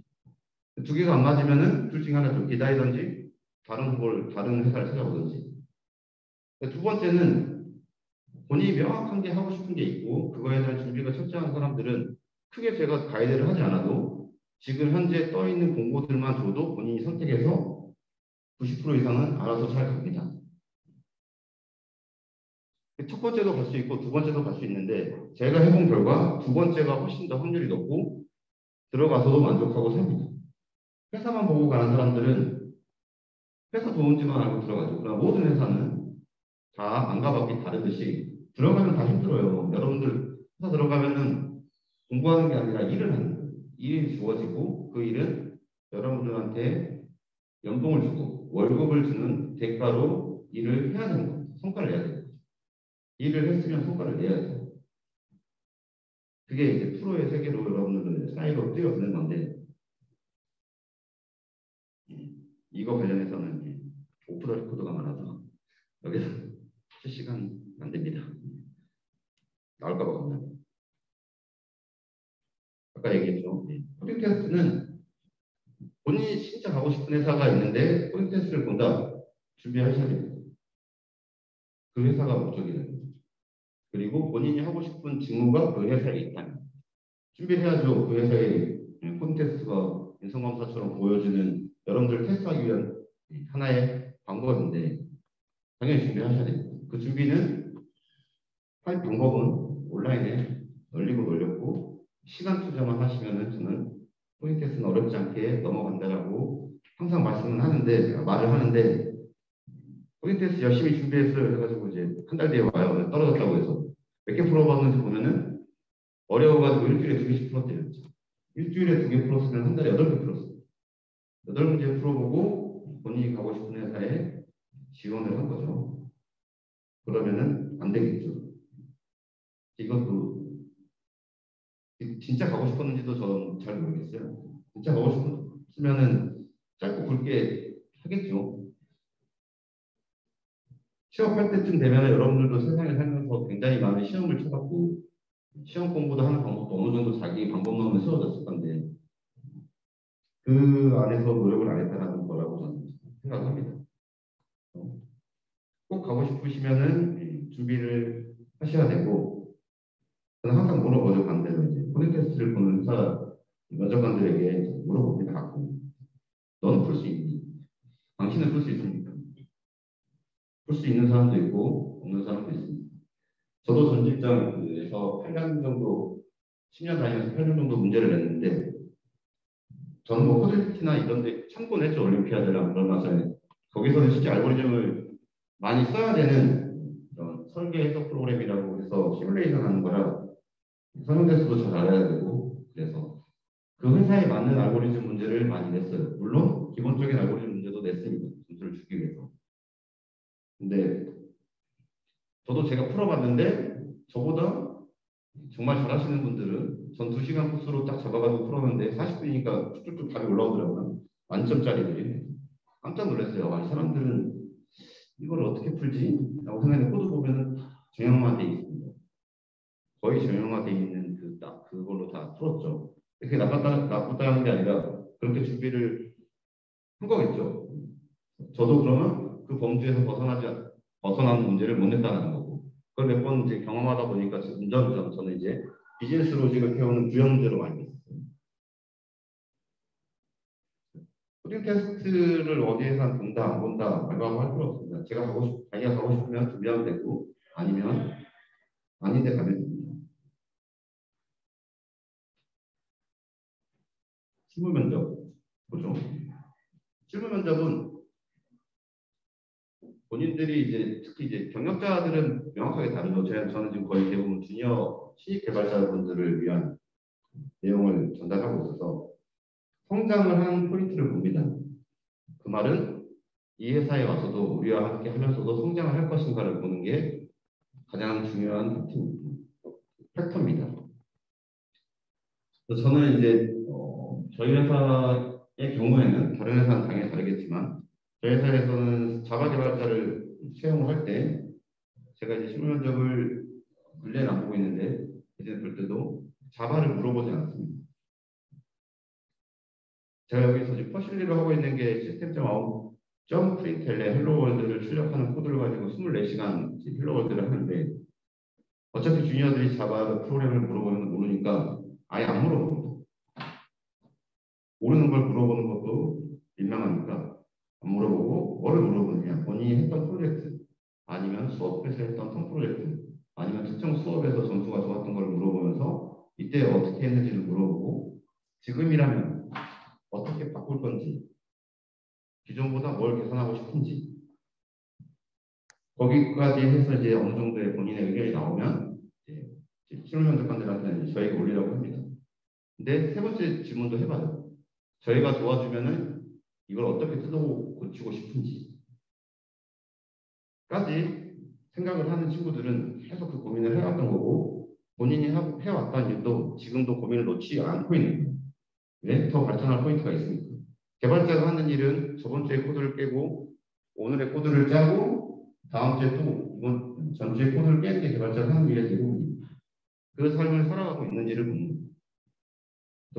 두 개가 안 맞으면은 둘 중에 하나 좀 기다리든지 다른 회사를 찾아보든지. 두 번째는 본인이 명확한 게 하고 싶은 게 있고 그거에 대한 준비가 철저한 사람들은 크게 제가 가이드를 하지 않아도 지금 현재 떠 있는 공고들만 줘도 본인이 선택해서 90% 이상은 알아서 잘 갑니다. 첫 번째도 갈 수 있고 두 번째도 갈 수 있는데 제가 해본 결과 두 번째가 훨씬 더 확률이 높고 들어가서도 만족하고 삽니다. 회사만 보고 가는 사람들은 회사 좋은지만 알고 들어가죠. 그러나 모든 회사는 다 안 가봤기 다르듯이 들어가면 다 힘들어요. 여러분들 회사 들어가면은 공부하는 게 아니라 일을 하는 거예요. 일이 주어지고 그 일은 여러분들한테 연봉을 주고 월급을 주는 대가로 일을 해야 되는 겁니다. 성과를 내야 돼요. 일을 했으면 성과를 내야 돼요. 그게 이제 프로의 세계로 여러분들은 사이로 뛰어드는 건데 이거 관련해서는 오프 더 레코드가 많아서 여기서 실시간 안 됩니다. 나올까봐 겁나. 아까 얘기했죠. 코딩 테스트는 본인이 진짜 가고 싶은 회사가 있는데 코딩 테스트를 본다. 준비하셔야 됩니다. 그 회사가 목적이 되는 거죠. 그리고 본인이 하고 싶은 직무가 그 회사에 있다면 준비해야죠. 그 회사의 코딩 테스트가 인성검사처럼 보여주는 여러분들 테스트하기 위한 하나의 방법인데 당연히 준비하셔야 됩니다. 그 준비는 할 방법은 온라인에 널리고 널렸고 시간 투자만 하시면은 저는 코딩 테스트는 어렵지 않게 넘어간다라고 항상 말을 하는데 코딩 테스트 열심히 준비했어요 해가지고 이제 한 달 뒤에 와요. 떨어졌다고 해서 몇 개 풀어봤는지 보면은 어려워가지고 일주일에 두 개씩 풀었대요. 일주일에 두 개 풀었으면 한 달에 8개 풀었어요. 8문제 풀어보고 본인이 가고 싶은 회사에 지원을 한 거죠. 그러면은 안 되겠죠. 이것도 진짜 가고 싶었는지도 저는 잘 모르겠어요. 진짜 가고 싶으면은 짧고 굵게 하겠죠. 취업할 때쯤 되면 여러분들도 세상에 살면서 굉장히 많은 시험을 쳐봤고 시험 공부도 하는 방법도 어느 정도 자기 방법론은 세워졌을 건데 그 안에서 노력을 안 했다는 거라고 저는 생각합니다. 꼭 가고 싶으시면은 준비를 하셔야 되고 저는 항상 물어보죠. 반대로 이제 코딩 테스트를 보는 회사 면접관들에게 물어봅니다. 가끔 너는 풀 수 있니? 당신은 풀 수 있습니까? 풀 수 있는 사람도 있고 없는 사람도 있습니다. 저도 전 직장에서 8년 정도 10년 다니면서 8년 정도 문제를 냈는데 저는 뭐 코델티나 이런 데 참고는 했죠. 올림피아드랑 그런 마사에 거기서는 실제 알고리즘을 많이 써야 되는 그런 설계 해석 프로그램이라고 해서 시뮬레이션 하는 거라 설명대수도 잘 알아야 되고 그래서 그 회사에 맞는 알고리즘 문제를 많이 냈어요. 물론 기본적인 알고리즘 문제도 냈습니다. 점수를 주기 위해서. 근데 저도 제가 풀어봤는데 저보다 정말 잘하시는 분들은 전 2시간 코스로 딱 잡아가지고 풀었는데 40분이니까 쭉쭉쭉 답이 올라오더라고요. 만점짜리들이. 깜짝 놀랐어요. 아, 이 사람들은 이걸 어떻게 풀지? 라고 생각했는데 코드 보면은 정형화돼 있습니다. 거의 정형화돼 있는 딱 그걸로 다 풀었죠. 그게 나쁘다는 게 아니라 그렇게 준비를 한 거겠죠. 저도 그러면 그 범주에서 벗어나는 문제를 못 냈다는 거고. 그걸 몇 번 이제 경험하다 보니까 점점 저는 이제 비즈니스 로직을 태우는 구형 문제로 많이 했어요. 코딩 테스트를 어디에서 본다, 안 본다, 말하고 할 필요 없습니다. 자기가 가고 싶으면 준비하면 되고, 아니면 아닌데 가면 됩니다. 실무 면접 보죠. 실무 면접은 본인들이 이제 특히 이제 경력자들은 명확하게 다르죠. 저는 지금 거의 대부분 주니어 신입 개발자분들을 위한 내용을 전달하고 있어서 성장을 하는 포인트를 봅니다. 그 말은 이 회사에 와서도 우리와 함께 하면서도 성장을 할 것인가를 보는 게 가장 중요한 팩터입니다. 그래서 저는 이제 저희 회사의 경우에는 다른 회사는 당연히 다르겠지만 저희 회사에서는 자바 개발자를 채용을 할 때 제가 이제 실무 면접을 근래는 안 보고 있는데 이제 볼 때도 자바를 물어보지 않습니다. 제가 여기서 지금 퍼실리로 하고 있는 게 시스템.아웃 프린텔레 헬로월드를 출력하는 코드를 가지고 24시간 헬로월드를 하는데 어차피 주니어들이 자바 프로그램을 물어보면 모르니까 아예 안 물어봅니다. 모르는 걸 물어보는 것도 민망하니까 안 물어보고 뭐를 물어보느냐 본인이 했던 프로젝트 아니면 수업에서 했던 턴 프로젝트 아니면 특정 수업에서 점수가 좋았던 걸 물어보면서 이때 어떻게 했는지를 물어보고 지금이라면 어떻게 바꿀 건지 기존보다 뭘 개선하고 싶은지 거기까지 해서 이제 어느 정도의 본인의 의견이 나오면 이제 실무 면접관들한테는 저희가 올리려고 합니다. 근데 세 번째 질문도 해봐요. 저희가 도와주면은 이걸 어떻게 뜯어 고치고 싶은지까지 생각을 하는 친구들은 계속 그 고민을 해왔던 거고 본인이 해왔다는 일도 지금도 고민을 놓지 않고 있는 거예요. 왜? 더 발전할 포인트가 있으니까. 개발자가 하는 일은 저번 주에 코드를 깨고 오늘의 코드를 짜고 다음 주에 또 이번 전주에 코드를 깨는 게 개발자가 하는 일의 대부분입니다. 그 삶을 살아가고 있는지를 묻는 거예요.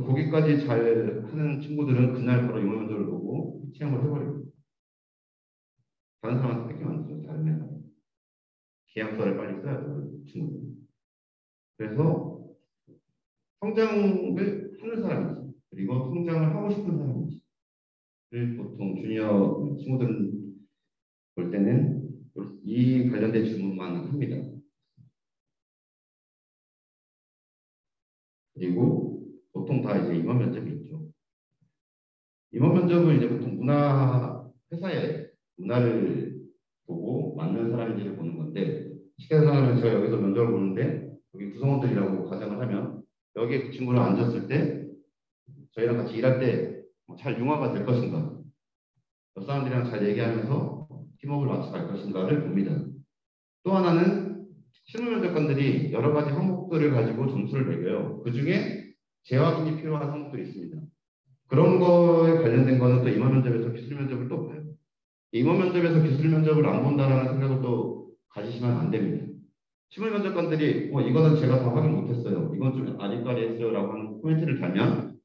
거기까지 잘 하는 친구들은 그날 바로 임원 면접을 보고 채용을 해버려요. 다른 사람한테 뺏기면 안 되죠. 다른 회사. 계약서를 빨리 써야 돼요. 친구들. 그래서 성장을 하는 사람인지 그리고 성장을 하고 싶은 사람인지를 보통 주니어 친구들 볼 때는 이 관련된 질문만 합니다. 그리고 보통 다 이제 임원 면접이 있죠. 임원 면접은 이제 보통 회사의 문화를 보고 맞는 사람인지를 보는 건데 쉽게 생각하면 제가 여기서 면접을 보는데 여기 구성원들이라고 가정을 하면 여기에 그 친구를 앉았을 때 저희랑 같이 일할 때 잘 융화가 될 것인가 옆 사람들이랑 잘 얘기하면서 팀워크를 맞춰 갈 것인가를 봅니다. 또 하나는 실무 면접관들이 여러 가지 항목들을 가지고 점수를 매겨요. 그 중에 재확인이 필요한 항목들이 있습니다. 그런 거에 관련된 거는 또 임원 면접에서 기술 면접을 또 봐요. 임원 면접에서 기술 면접을 안 본다라는 생각을 또 가지시면 안 됩니다. 실무 면접관들이 이거는 제가 다 확인 못했어요. 이건 좀 아리까리했어요 라고 하는 코멘트를 달면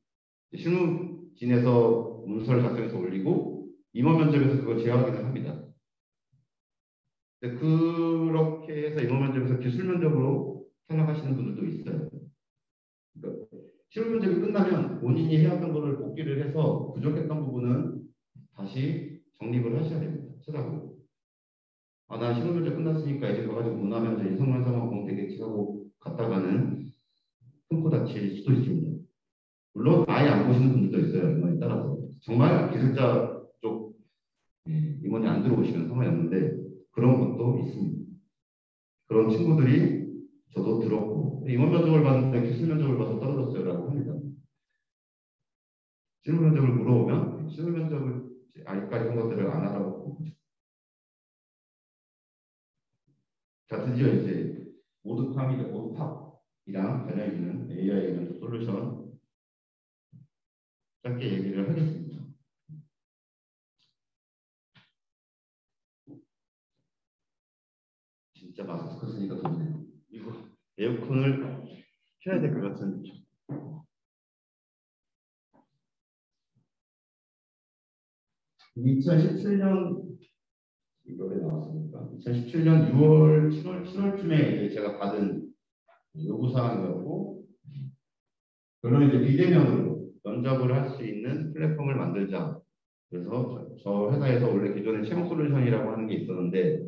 실무진에서 문서를 작성해서 올리고 임원 면접에서 그걸 재확인을 합니다. 그렇게 해서 임원 면접에서 기술 면접으로 탈락하시는 분들도 있어요. 그러니까 실무 면접이 끝나면 본인이 해왔던 것을 복기를 해서 부족했던 부분은 다시 정립을 하셔야 됩니다. 찾아보고. 난 실무 면접 끝났으니까 이제 가가지고 문화 면접, 인성 면접하고 공되겠지 하고 갔다가는 큰 코 다칠 수도 있습니다. 물론 아예 안 보시는 분들도 있어요. 임원에 따라서. 정말 기술자 쪽 임원이 안 들어오시는 상황이 없는데 그런 것도 있습니다. 그런 친구들이 저도 들었고 임원 면접을 봤는데 기술 면접을 봐서 떨어졌어요라고 합니다. 실무 면접을 물어보면 실무 면접을 아직까지 한 것들을 안 하라고 보고 자 드디어 이제 모드팝이랑 관련 있는 AI 면접 솔루션 짧게 얘기를 하겠습니다. 진짜 마스크 쓰니까 덥네요. 이거 에어컨을 켜야 될 것 같은 느낌. 2017년 이거에 나왔으니까 2017년 6월, 7월쯤에 제가 받은 요구사항이었고 그런 이제 비대면으로 면접을 할 수 있는 플랫폼을 만들자. 그래서 저 회사에서 원래 기존에 채용 솔루션이라고 하는 게 있었는데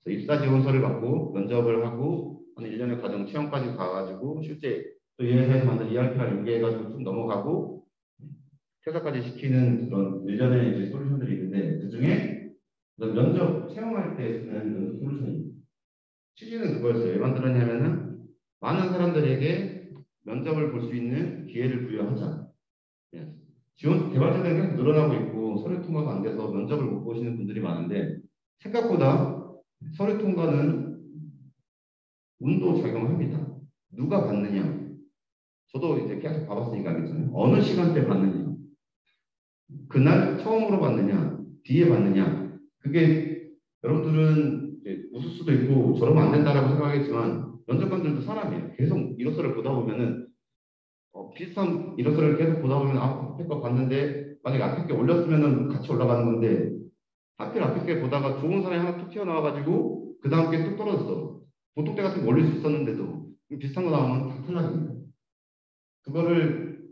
입사 지원서를 받고 면접을 하고 한 1년의 과정 체험까지 가가지고 실제 또 이 회사에서 만든 ERP를 연계해가지고 좀 넘어가고 퇴사까지 시키는 그런 일련의 이제 솔루션들이 있는데 그 중에 면접 채용할 때 쓰는 면접 솔루션입니다. 취지는 그거였어요. 왜 만들었냐면은 많은 사람들에게 면접을 볼 수 있는 기회를 부여하자. 지원 개발자들이 계속 늘어나고 있고 서류 통과가 안 돼서 면접을 못 보시는 분들이 많은데 생각보다 서류 통과는 운도 작용합니다. 누가 받느냐. 저도 이제 계속 봐봤으니까 알겠잖아요. 어느 시간대 받느냐, 그날 처음으로 받느냐, 뒤에 받느냐, 그게 여러분들은 이제 웃을 수도 있고 저러면 안 된다라고 생각하겠지만 면접관들도 사람이에요. 계속 이력서를 보다 보면은 비슷한 이력서를 계속 보다 보면 앞에 거 봤는데 만약에 앞에 게 올렸으면은 같이 올라가는 건데 하필 앞에 게 보다가 좋은 사람이 하나 툭 튀어나와가지고 그 다음 게 뚝 떨어졌어. 보통때 같은 거 올릴 수 있었는데도 비슷한 거 나오면 다 탈락입니다. 그거를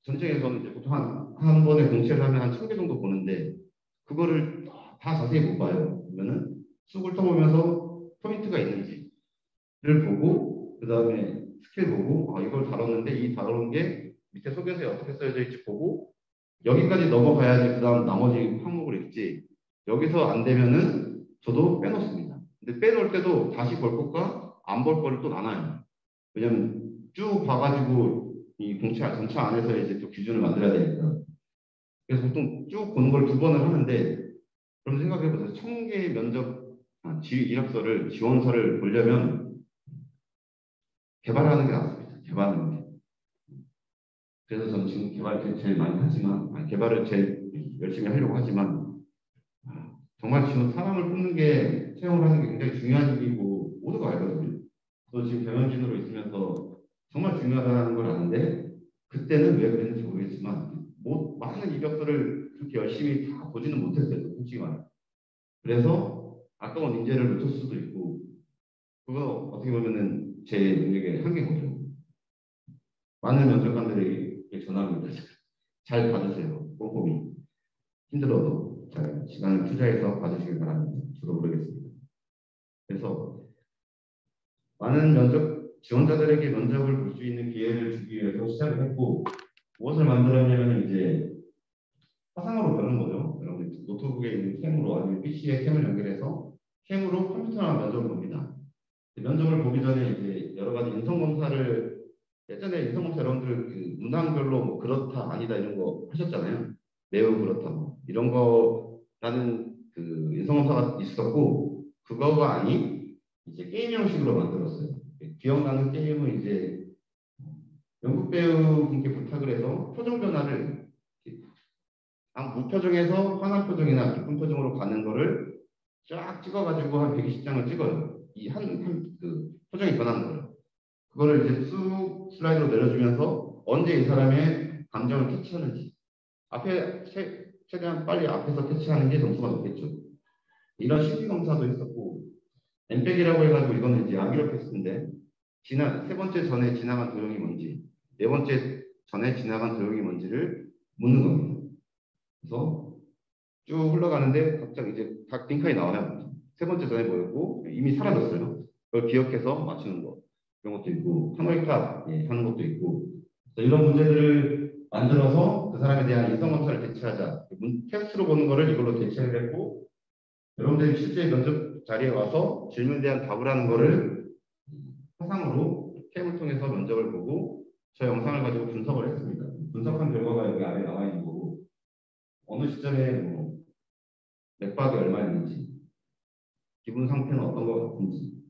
전쟁에서는 이제 보통 한 번에 공채를 하면 한 1000개 정도 보는데 그거를 다 자세히 못 봐요. 그러면은 쑥을 떠보면서 포인트가 있는지를 보고 그 다음에 스킬 보고 이걸 다뤘는데 이 다룬 게 밑에 소개서에 어떻게 써져 있지 보고 여기까지 넘어가야지 그 다음 나머지 항목을 읽지 여기서 안 되면은 저도 빼놓습니다. 근데 빼놓을 때도 다시 볼 것과 안 볼 거를 또 나눠요. 왜냐면 쭉 봐가지고 이 공채 전체 안에서 이제 또 기준을 만들어야 되니까. 그래서 보통 쭉 보는 걸 2번을 하는데 그럼 생각해 보세요. 1000개의 면접 이력서를 지원서를 보려면 개발하는 게 낫습니다. 개발하는 게. 그래서 저는 지금 개발을 제일 많이 하지만 개발을 제일 열심히 하려고 하지만 정말 지금 사람을 뽑는 게 채용을 하는 게 굉장히 중요한 일이고 모두가 알거든요. 저 지금 경영진으로 있으면서 정말 중요하다는 걸 아는데 그때는 왜 그랬는지 모르겠지만 많은 이력서를 그렇게 열심히 다 보지는 못했어요. 솔직히 말해. 그래서 아까운 인재를 놓칠 수도 있고 그거 어떻게 보면은 제 능력의 한계거든요. 많은 면접관들에게 전합니다. 잘 받으세요. 꼼꼼히. 힘들어도 잘 시간을 투자해서 받으시길 바랍니다. 저도 모르겠습니다. 그래서 많은 면접 지원자들에게 면접을 볼 수 있는 기회를 주기 위해서 시작을 했고 무엇을 만들었냐면 이제 화상으로 보는 거죠. 여러분 노트북에 있는 캠으로 아니면 PC에 캠을 연결해서 캠으로 컴퓨터랑 면접을 봅니다. 면접을 보기 전에 이제 여러 가지 인성 검사를 예전에 인성 검사 여러분들 그 문항별로 뭐 그렇다 아니다 이런 거 하셨잖아요. 매우 그렇다 뭐 이런 거라는 그 인성 검사가 있었고 그거가 아닌 이제 게임 형식으로 만들었어요. 기억나는 게임은 이제 연극 배우분께 부탁을 해서 표정 변화를 무표정에서 환한 표정이나 기쁜 표정으로 가는 거를 쫙 찍어가지고 한 120장을 찍어요. 이 그 표정이 변하는 거예요. 그거를 이제 쑥 슬라이드로 내려주면서 언제 이 사람의 감정을 캐치하는지 앞에 최대한 빨리 앞에서 캐치하는 게 점수가 높겠죠. 이런 심리 검사도 했었고 엠백이라고 해가지고 이거는 이제 암기력 테스트인데 세 번째 전에 지나간 도형이 뭔지 네 번째 전에 지나간 도형이 뭔지를 묻는 겁니다. 그래서 쭉 흘러가는데 갑자기 이제 각 빈칸이 나와요. 세 번째 전에 뭐였고 이미 사라졌어요. 그걸 기억해서 맞추는 거 이런 것도 있고 하노이탑 하는 것도 있고 이런 문제들을 만들어서 그 사람에 대한 인성 검사를 대체하자 테스트로 보는 거를 이걸로 대체를 했고 여러분들이 실제 면접 자리에 와서 질문에 대한 답을 하는 거를 화상으로 캠을 통해서 면접을 보고 저 영상을 가지고 분석을 했습니다. 분석한 결과가 여기 아래 나와 있는 거고 어느 시점에 뭐 맥박이 얼마였는지 기분 상태는 어떤 것 같은지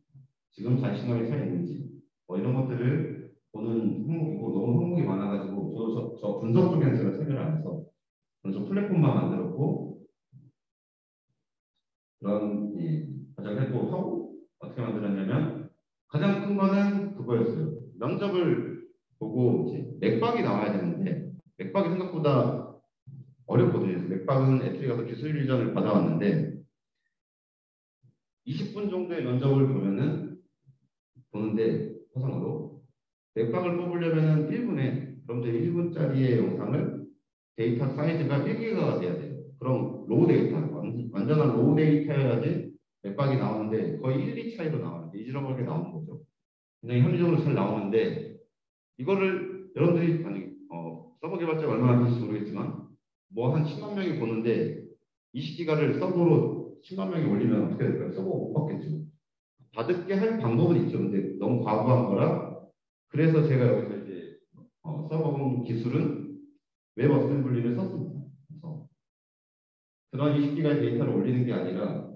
지금 자신감이 차 있는지 뭐 이런 것들을 보는 항목이고 너무 항목이 많아가지고 저 분석 쪽에는 제가 참여를 안 해서 저는 플랫폼만 만들었고 그런 과정을 또 하고 어떻게 만들었냐면 가장 큰 거는 그거였어요. 면접을 보고 이제 맥박이 나와야 되는데 맥박이 생각보다 어렵거든요. 맥박은 애플이 가서 기술 리전을 받아왔는데 20분 정도의 면접을 보는데 화상으로 맥박을 뽑으려면 1분에 그럼 이제 1분짜리의 영상을 데이터 사이즈가 1기가가 돼야 돼요. 그럼 로우 데이터 완전한 로우 데이터여야지 맥박이 나오는데 거의 1, 2 차이로 나와요. 이지러멀게 나오는 거죠. 굉장히 합리적으로 잘 나오는데 이거를 여러분들이 서버 개발자가 얼마나 되실지 모르겠지만 뭐 한 10만 명이 보는데 20기가를 서버로 10만 명이 올리면 어떻게 될까요? 서버가 못 받겠죠. 받게 할 방법은 있죠. 근데 너무 과부한 거라 그래서 제가 여기서 이제 서버 기술은 웹 어셈블리를 썼습니다. 그래서 그런 20기가의 데이터를 올리는 게 아니라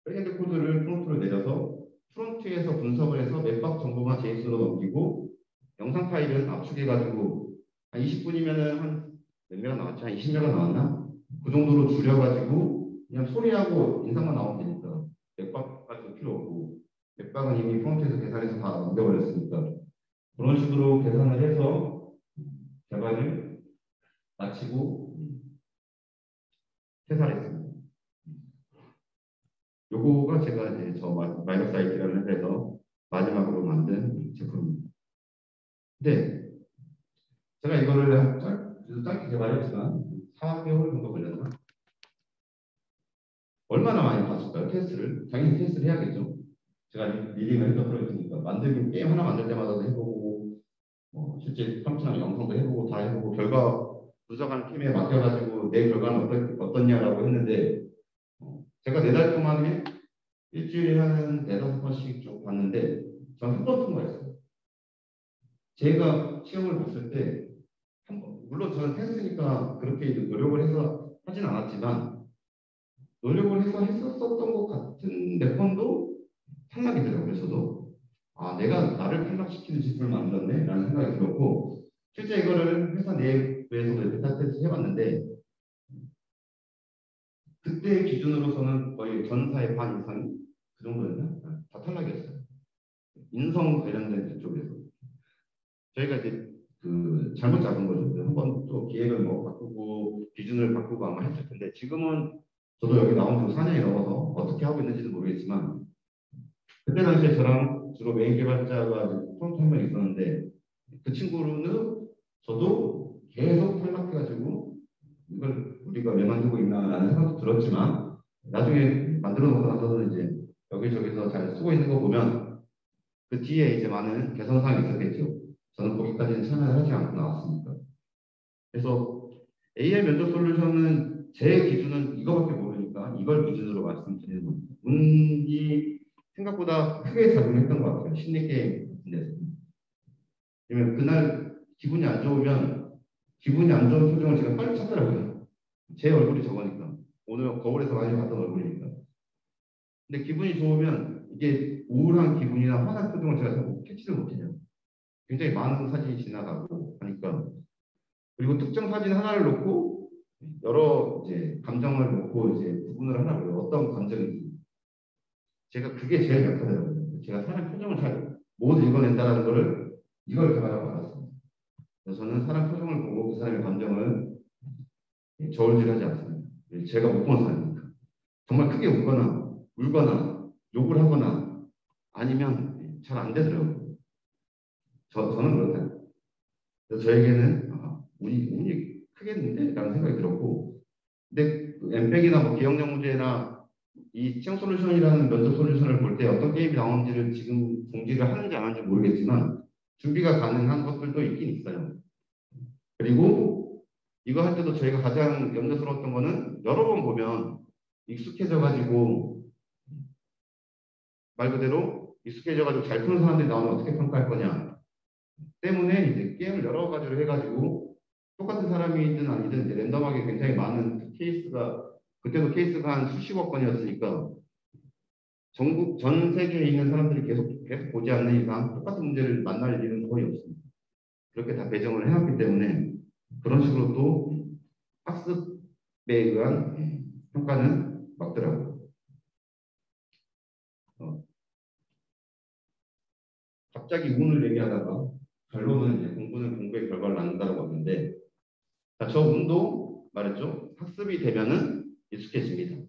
백엔드 코드를 프론트로 내려서 프론트에서 분석을 해서 맥박 정보만 제이스로 넘기고 영상 파일은 압축해가지고 한 20분이면은 한 몇 메가 나왔지? 한 20메가 나왔나? 그 정도로 줄여가지고 그냥 소리하고 인상만 나오면 되니까 맥박 같은 거 필요 없고 맥박은 이미 프론트에서 계산해서 다 넘겨버렸으니까 그런 식으로 계산을 해서 개발을 마치고 퇴사를 했습니다. 요거가 제가 이제 저 마이너사이트라는 회사에서 마지막으로 만든 제품입니다. 근데 제가 이거를 짧게 개발했지만 4개월 정도 걸렸나? 얼마나 많이 봤을까요? 테스트를. 당연히 테스트를 해야겠죠. 제가 리딩을 해서 그러니까 만들기 게임 하나 만들 때마다도 해보고 실제 컴퓨터랑 영상도 해보고 다 해보고 결과 분석하는 팀에 맡겨가지고 내 결과는 어떻냐라고 했는데 제가 4달 동안에 일주일에 한 4~5번씩 쭉 봤는데 전 한 번 통과했어요. 제가 시험을 봤을 때 물론 저는 테스트니까 그렇게 노력을 해서 하진 않았지만 노력을 해서 했었던 것 같은 몇 번도 탈락이더라고요. 저도 내가 나를 탈락시키는 제품을 만들었네 라는 생각이 들었고 실제 이거를 회사 내부에서도 베타 테스트 해봤는데 그때 기준으로서는 거의 전사의 반 이상이 그 정도였나? 다 탈락이었어요. 인성 관련된 그쪽에서 저희가 이제 그 잘못 잡은 거죠. 한번 또 기획을 뭐 바꾸고 기준을 바꾸고 아마 했을 텐데 지금은 저도 여기 나온 지 4년이 넘어서 어떻게 하고 있는지도 모르겠지만 그때 당시에 저랑 주로 메인 개발자가 프론트 한 명 있었는데 그 친구는 저도 계속 탈락해가지고 이걸 우리가 왜 만들고 있나라는 생각도 들었지만 나중에 만들어 놓고 나서는 이제 여기저기서 잘 쓰고 있는 거 보면 그 뒤에 이제 많은 개선사항이 있었겠죠. 저는 거기까지는 참여를 하지 않고 나왔으니까. 그래서 AI 면접 솔루션은 제 기준은 이거밖에 모르니까 이걸 기준으로 말씀드리는 겁니다. 운이 생각보다 크게 작용했던 것 같아요. 심리 게임 같은 데서. 왜냐면 그날 기분이 안 좋으면 기분이 안 좋은 표정을 제가 빨리 찾더라고요. 제 얼굴이 저거니까. 오늘 거울에서 많이 봤던 얼굴이니까. 근데 기분이 좋으면 이게 우울한 기분이나 화난 표정을 제가 자꾸 캐치를 못해요. 굉장히 많은 사진이 지나가고 하니까. 그리고 특정 사진 하나를 놓고 여러 이제 감정을 놓고 이제 구분을 하라고요. 어떤 감정인지. 제가 그게 제일 약하더라고요. 제가 사람 표정을 잘 못 읽어낸다는 거를 이걸 개발하고 알았습니다. 그래서 저는 사람 표정을 보고 그 사람의 감정을 저울질하지 않습니다. 제가 못 본 사람이니까. 정말 크게 웃거나 울거나 욕을 하거나 아니면 잘 안 되더라고요. 저는 그렇다. 그래서 저에게는 운이 크겠는데? 라는 생각이 들었고 근데 엠팩이나 뭐 기억력 문제나 이 시험 솔루션이라는 면접 솔루션을 볼 때 어떤 게임이 나오는지를 지금 공지를 하는지 안 하는지 모르겠지만 준비가 가능한 것들도 있긴 있어요. 그리고 이거 할 때도 저희가 가장 염려스러웠던 거는 여러 번 보면 익숙해져가지고 말 그대로 익숙해져가지고 잘 푸는 사람들이 나오면 어떻게 평가할 거냐 때문에 이제 게임을 여러 가지로 해가지고 똑같은 사람이든 아니든 이제 랜덤하게 굉장히 많은 케이스가 그때도 케이스가 한 수십억 건이었으니까 전국 전 세계에 있는 사람들이 계속 보지 않는 이상 똑같은 문제를 만날 일은 거의 없습니다. 그렇게 다 배정을 해놨기 때문에 그런 식으로 또 학습에 의한 평가는 맞더라고요. 갑자기 운을 얘기하다가 결론은 이제 공부는 공부의 결과를 낳는다고 봤는데 저 운도 말했죠. 학습이 되면은 익숙해집니다.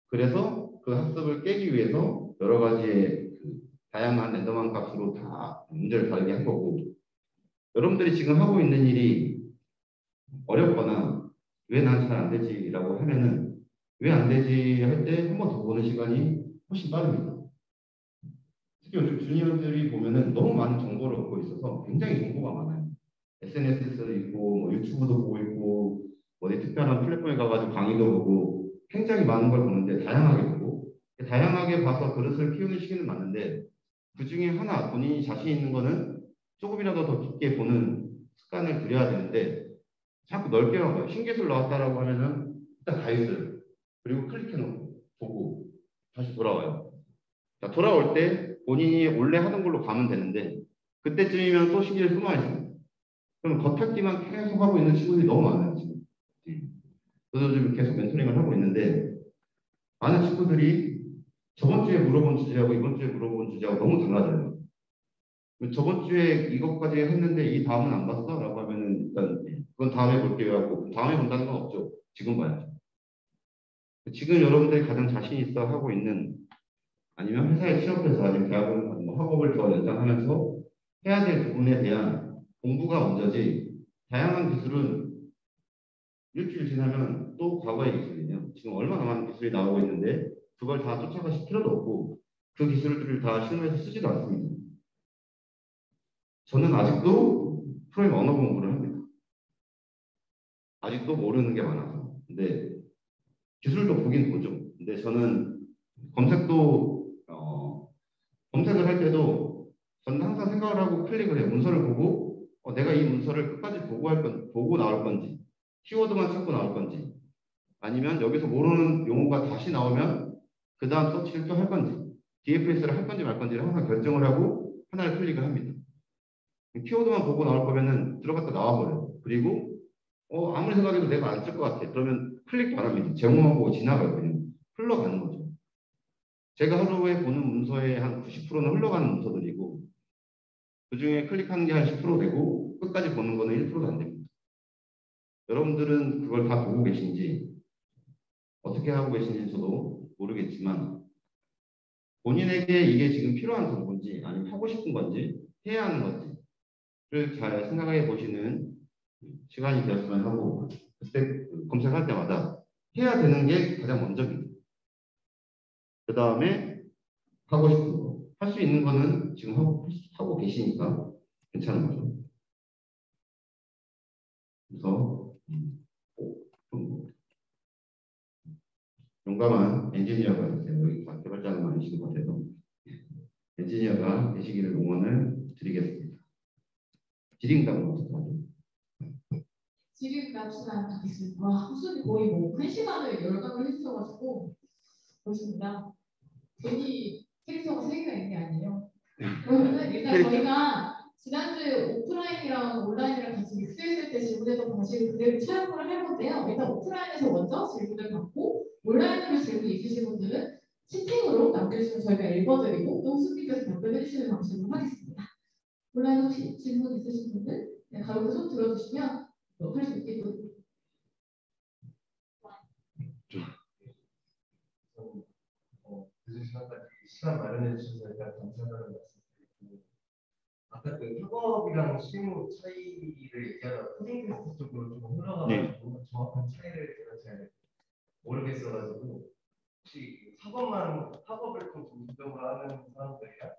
그래서 그 학습을 깨기 위해서 여러 가지의 그 다양한 랜덤한 값으로 다 문제를 다르게 한 거고 여러분들이 지금 하고 있는 일이 어렵거나 왜 난 잘 안 되지라고 하면은 왜 안 되지 할 때 한 번 더 보는 시간이 훨씬 빠릅니다. 특히 요즘 주니어들이 보면은 너무 많은 정보를 얻고 있어서 굉장히 정보가 많아요. SNS도 있고 뭐 유튜브도 보고 있고 어디 특별한 플랫폼에 가가지고 강의도 보고 굉장히 많은 걸 보는데 다양하게 보고 다양하게 봐서 그릇을 키우는 시기는 맞는데 그 중에 하나 본인이 자신 있는 거는 조금이라도 더 깊게 보는 습관을 들여야 되는데 자꾸 넓게 나와요. 신기술 나왔다라고 하면은 일단 가 있어요. 그리고 클릭해놓고 보고 다시 돌아와요. 자, 돌아올 때 본인이 원래 하던 걸로 가면 되는데 그때쯤이면 또 시기를 끊어야 돼. 그럼 겉핥기만 계속 하고 있는 친구들이 너무 많아요, 지금. 저도 지금 계속 멘토링을 하고 있는데, 많은 친구들이 저번 주에 물어본 주제하고 이번 주에 물어본 주제하고 너무 달라져요. 저번 주에 이것까지 했는데 이 다음은 안 봤어? 라고 하면은 일단 그건 다음에 볼게요 하고 다음에 본다는 건 없죠. 지금 봐야죠. 지금 여러분들이 가장 자신 있어 하고 있는 아니면 회사에 취업해서 아니면 대학원 뭐 학업을 더 연장하면서 해야 될 부분에 대한 공부가 먼저지 다양한 기술은 일주일 지나면 또 과거의 기술이에요. 지금 얼마나 많은 기술이 나오고 있는데 그걸 다 쫓아가실 필요도 없고 그 기술들을 다 실무에서 쓰지도 않습니다. 저는 아직도 프로그래밍 언어 공부를 합니다. 아직도 모르는 게 많아서. 근데 기술도 보긴 보죠. 근데 저는 검색도 검색을 할 때도 저는 항상 생각을 하고 클릭을 해요. 문서를 보고 내가 이 문서를 끝까지 보고 나올 건지 키워드만 찾고 나올 건지 아니면 여기서 모르는 용어가 다시 나오면 그 다음 서치를 또 할 건지 DFS를 할 건지 말 건지를 항상 결정을 하고 하나를 클릭을 합니다. 키워드만 보고 나올 거면은 들어갔다 나와버려요. 그리고 아무리 생각해도 내가 안 쓸 것 같아. 그러면 클릭도 안 합니다. 제목만 보고 지나가요. 그냥 흘러가는 거죠. 제가 하루에 보는 문서의 한 90%는 흘러가는 문서들이고 그 중에 클릭하는 게 한 10% 되고 끝까지 보는 거는 1%도 안 됩니다. 여러분들은 그걸 다 보고 계신지 어떻게 하고 계신지 저도 모르겠지만 본인에게 이게 지금 필요한 정보인지 아니면 하고 싶은 건지 해야 하는 건지를 잘 생각해 보시는 시간이 되었으면 하고 그때 검색할 때마다 해야 되는 게 가장 먼저입니다. 그 다음에 하고 싶은 거, 할 수 있는 거는 지금 하고 계시니까 괜찮은 거죠. 그래서 좀 용감한 엔지니어가 되세요. 여기 개발자는 아니신 것 같아서 엔지니어가 되시기를 응원을 드리겠습니다. 지링당은 어떻게 하죠? 지금 납치가 받겠습니다. 와, 학습이 거의 뭐 1시간을 열강을 해주셔가지고 멋있습니다. 여기 캐릭터가 3개가 있는 게 아니에요. 그러면은 일단 저희가 지난주에 오프라인이랑 온라인이랑 같이 믹스했을 때 질문했던 방식을 그대로 차용을 할 건데요. 일단 오프라인에서 먼저 질문을 받고 온라인으로 질문 있으신 분들은 채팅으로 남겨주시면 저희가 읽어드리고 또 수님께서 답변해 주시는 방식으로 하겠습니다. 온라인 혹시 질문 있으신 분들 가볍게 손 들어주시면 할 수 있게끔. 늦은 시간까지 시간 마련해 주셔서 일단 감사하다는 말씀드리고 아까 그 학업이랑 실무 차이를 얘기하다가 코딩 테스트 쪽으로 좀 흘러가가지고 정확한 차이를 제가 잘 모르겠어가지고 혹시 학업을 좀 중점으로 하는 사람들이랑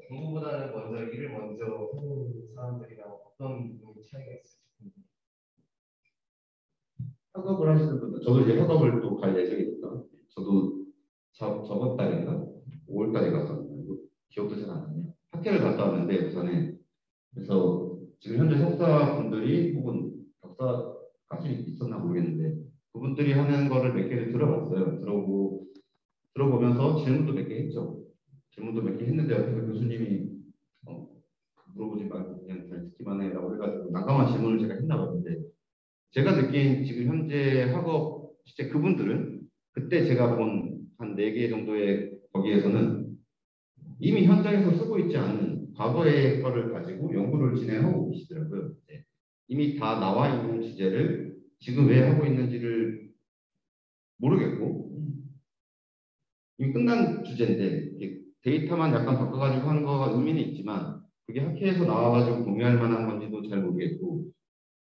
공부보다는 먼저 일을 먼저 하는 사람들이랑 어떤 차이가 있을지 궁금해요. 학업을 하시는 분들, 저도 이제 학업을 또 갈 예정이니까 저도 저번 달인가 5월 달에 가서 기억도 잘 안 나네요. 학회를 갔다 왔는데 우선에 그래서 지금 현재 석사분들이 혹은 박사까지 있었나 모르겠는데 그분들이 하는 거를 몇 개를 들어봤어요. 들어보면서 질문도 몇 개 했죠. 질문도 몇 개 했는데 옆에서 교수님이 물어보지 말고 그냥 잘 듣기만 해라고 해가지고 난감한 질문을 제가 했나 봤는데 제가 느낀 지금 현재 학업 실제 그분들은 그때 제가 본 한 4개 정도의 거기에서는 이미 현장에서 쓰고 있지 않은 과거의 거를 가지고 연구를 진행하고 계시더라고요. 네. 이미 다 나와 있는 주제를 지금 왜 하고 있는지를 모르겠고 이미 끝난 주제인데 데이터만 약간 바꿔가지고 하는 거가 의미는 있지만 그게 학회에서 나와가지고 공유할 만한 건지도 잘 모르겠고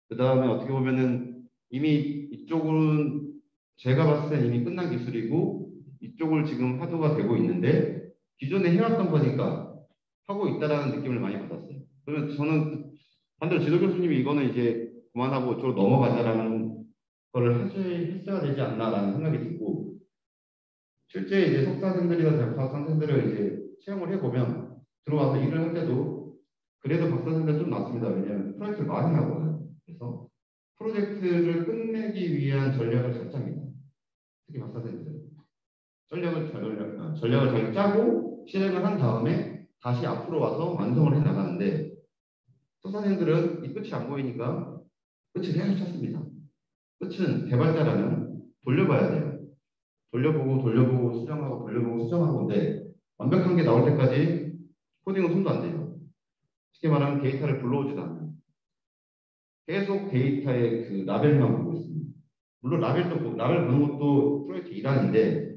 그 다음에 어떻게 보면은 이미 이쪽은 제가 봤을 때 이미 끝난 기술이고 이쪽을 지금 화두가 되고 있는데 기존에 해왔던 거니까 하고 있다라는 느낌을 많이 받았어요. 그러면 저는 반대로 지도 교수님이 이거는 이제 그만하고 저로 넘어가자라는 거를 했어야 되지 않나라는 생각이 들고 실제 이제 석사생들이나 박사생들을 이제 채용을 해보면 들어와서 일을 할 때도 그래도 박사생들 좀 낫습니다. 왜냐하면 프로젝트를 많이 하거든요. 그래서 프로젝트를 끝내기 위한 전략을 잘 짭니다. 특히 박사생들 전략을 잘 짜고 실행을 한 다음에 다시 앞으로 와서 완성을 해 나가는데 소사생들은 이 끝이 안 보이니까 끝을 계속 찾습니다. 끝은 개발자라면 돌려봐야 돼요. 돌려보고 수정하고 돌려보고 수정하고인데 완벽한 게 나올 때까지 코딩은 손도 안 돼요. 쉽게 말하면 데이터를 불러오지도 않아요. 계속 데이터의 그 라벨만 보고 있습니다. 물론 라벨 보는 것도 프로젝트 일환인데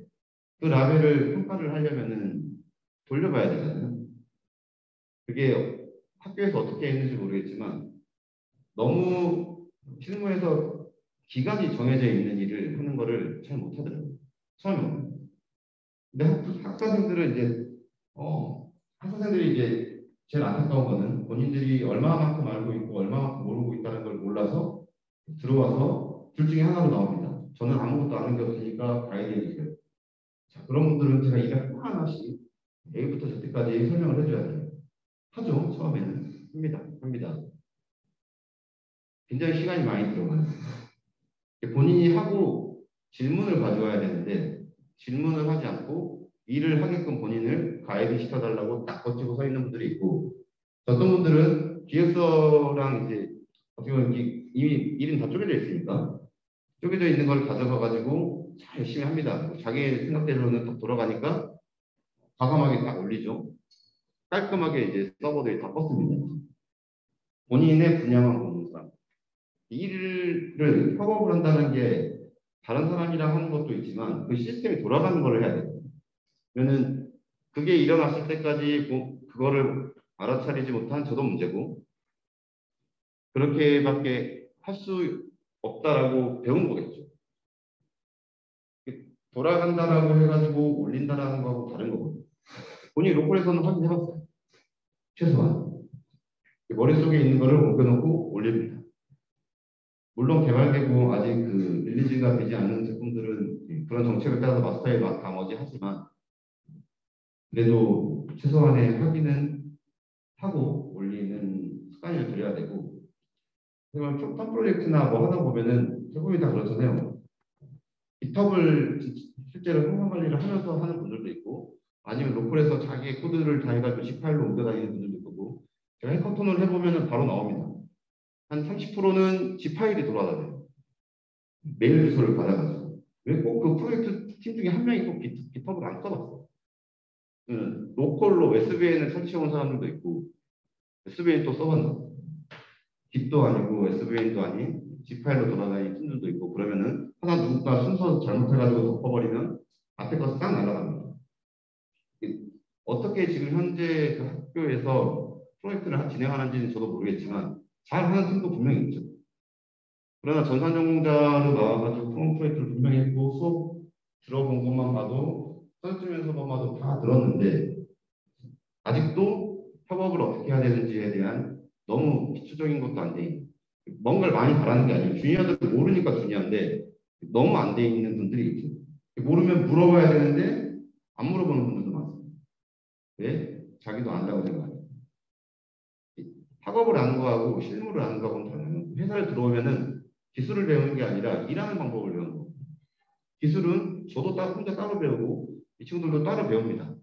그 라벨을 평가를 하려면은 돌려봐야 되잖아요. 그게 학교에서 어떻게 했는지 모르겠지만 너무 실무에서 기간이 정해져 있는 일을 하는 거를 잘 못하더라고요. 처음에. 근데 학사생들은 이제 학사생들이 이제 제일 안타까운 거는 본인들이 얼마만큼 알고 있고 얼마만큼 모르고 있다는 걸 몰라서 들어와서 둘 중에 하나로 나옵니다. 저는 아무것도 아는 게 없으니까 가이드 해주세요. 자, 그런 분들은 제가 일을 하나하나씩 A부터 Z까지 설명을 해줘야 돼요. 하죠. 처음에는 합니다. 굉장히 시간이 많이 들어가요. 본인이 하고 질문을 가져와야 되는데 질문을 하지 않고 일을 하게끔 본인을 가이드 시켜달라고 딱 버티고 서 있는 분들이 있고 어떤 분들은 기획서랑 이제 어떻게 보면 이미 일은 다 쪼개져 있으니까 쪼개져 있는 걸 가져가 가지고 잘 열심히 합니다. 자기 생각대로는 딱 돌아가니까 과감하게 딱 올리죠. 깔끔하게 이제 서버들이 다 껐습니다. 본인의 분야만 보는 사람. 일을 협업을 한다는 게 다른 사람이랑 하는 것도 있지만 그 시스템이 돌아가는 걸 해야 돼요. 그러면 그게 일어났을 때까지 그거를 알아차리지 못한 저도 문제고 그렇게밖에 할 수 없다라고 배운 거겠죠. 돌아간다라고 해가지고 올린다라는 거하고 다른 거거든요. 본인이 로컬에서는 확인해봤어요. 최소한 머릿속에 있는 거를 옮겨놓고 올립니다. 물론 개발되고 아직 그 릴리즈가 되지 않는 제품들은 그런 정책을 따라서 마스터에 다 머지하지만 그래도 최소한의 확인은 하고 올리는 습관을 들여야 되고 그러면 쪽탄 프로젝트나 뭐 하다 보면은 대부분이 다 그렇잖아요. 깃허브를 실제로 성능 관리를 하면서 하는 분들도 있고 아니면 로컬에서 자기의 코드를 다 해가지고 G파일로 옮겨 다니는 분들도 있고 제가 해커톤을 해보면은 바로 나옵니다. 한 30%는 G파일이 돌아다녀요. 메일 주소를 받아가지고 왜 꼭 그 프로젝트 팀 중에 한 명이 꼭 깃허브를 안 써봤어. 로컬로 SVN을 설치해온 사람들도 있고 SVN 또 써봤나? 깃도 아니고 SVN도 아닌 G파일로 돌아다니는 팀들도 있고 그러면은 하나 누군가 순서 잘못해가지고 덮어버리면 앞에 거 싹 날아갑니다. 어떻게 지금 현재 그 학교에서 프로젝트를 진행하는지는 저도 모르겠지만 잘하는 팀도 분명히 있죠. 그러나 전산전공자로 나와가지고 프로젝트를 분명히 했고 수업 들어본 것만 봐도 써주면서만 봐도 다 들었는데 아직도 협업을 어떻게 해야 되는지에 대한 너무 기초적인 것도 안 돼 있는 뭔가를 많이 바라는 게 아니에요. 주니어들도 모르니까 주니어인데 너무 안 돼 있는 분들이 있죠. 모르면 물어봐야 되는데 안 물어보는 분들도 많습니다. 왜? 자기도 안다고 생각해요. 학업을 아는 거하고 실무를 아는 거하고는 다르면 회사를 들어오면은 기술을 배우는 게 아니라 일하는 방법을 배우는 거예요. 기술은 저도 혼자 따로 배우고 이 친구들도 따로 배웁니다.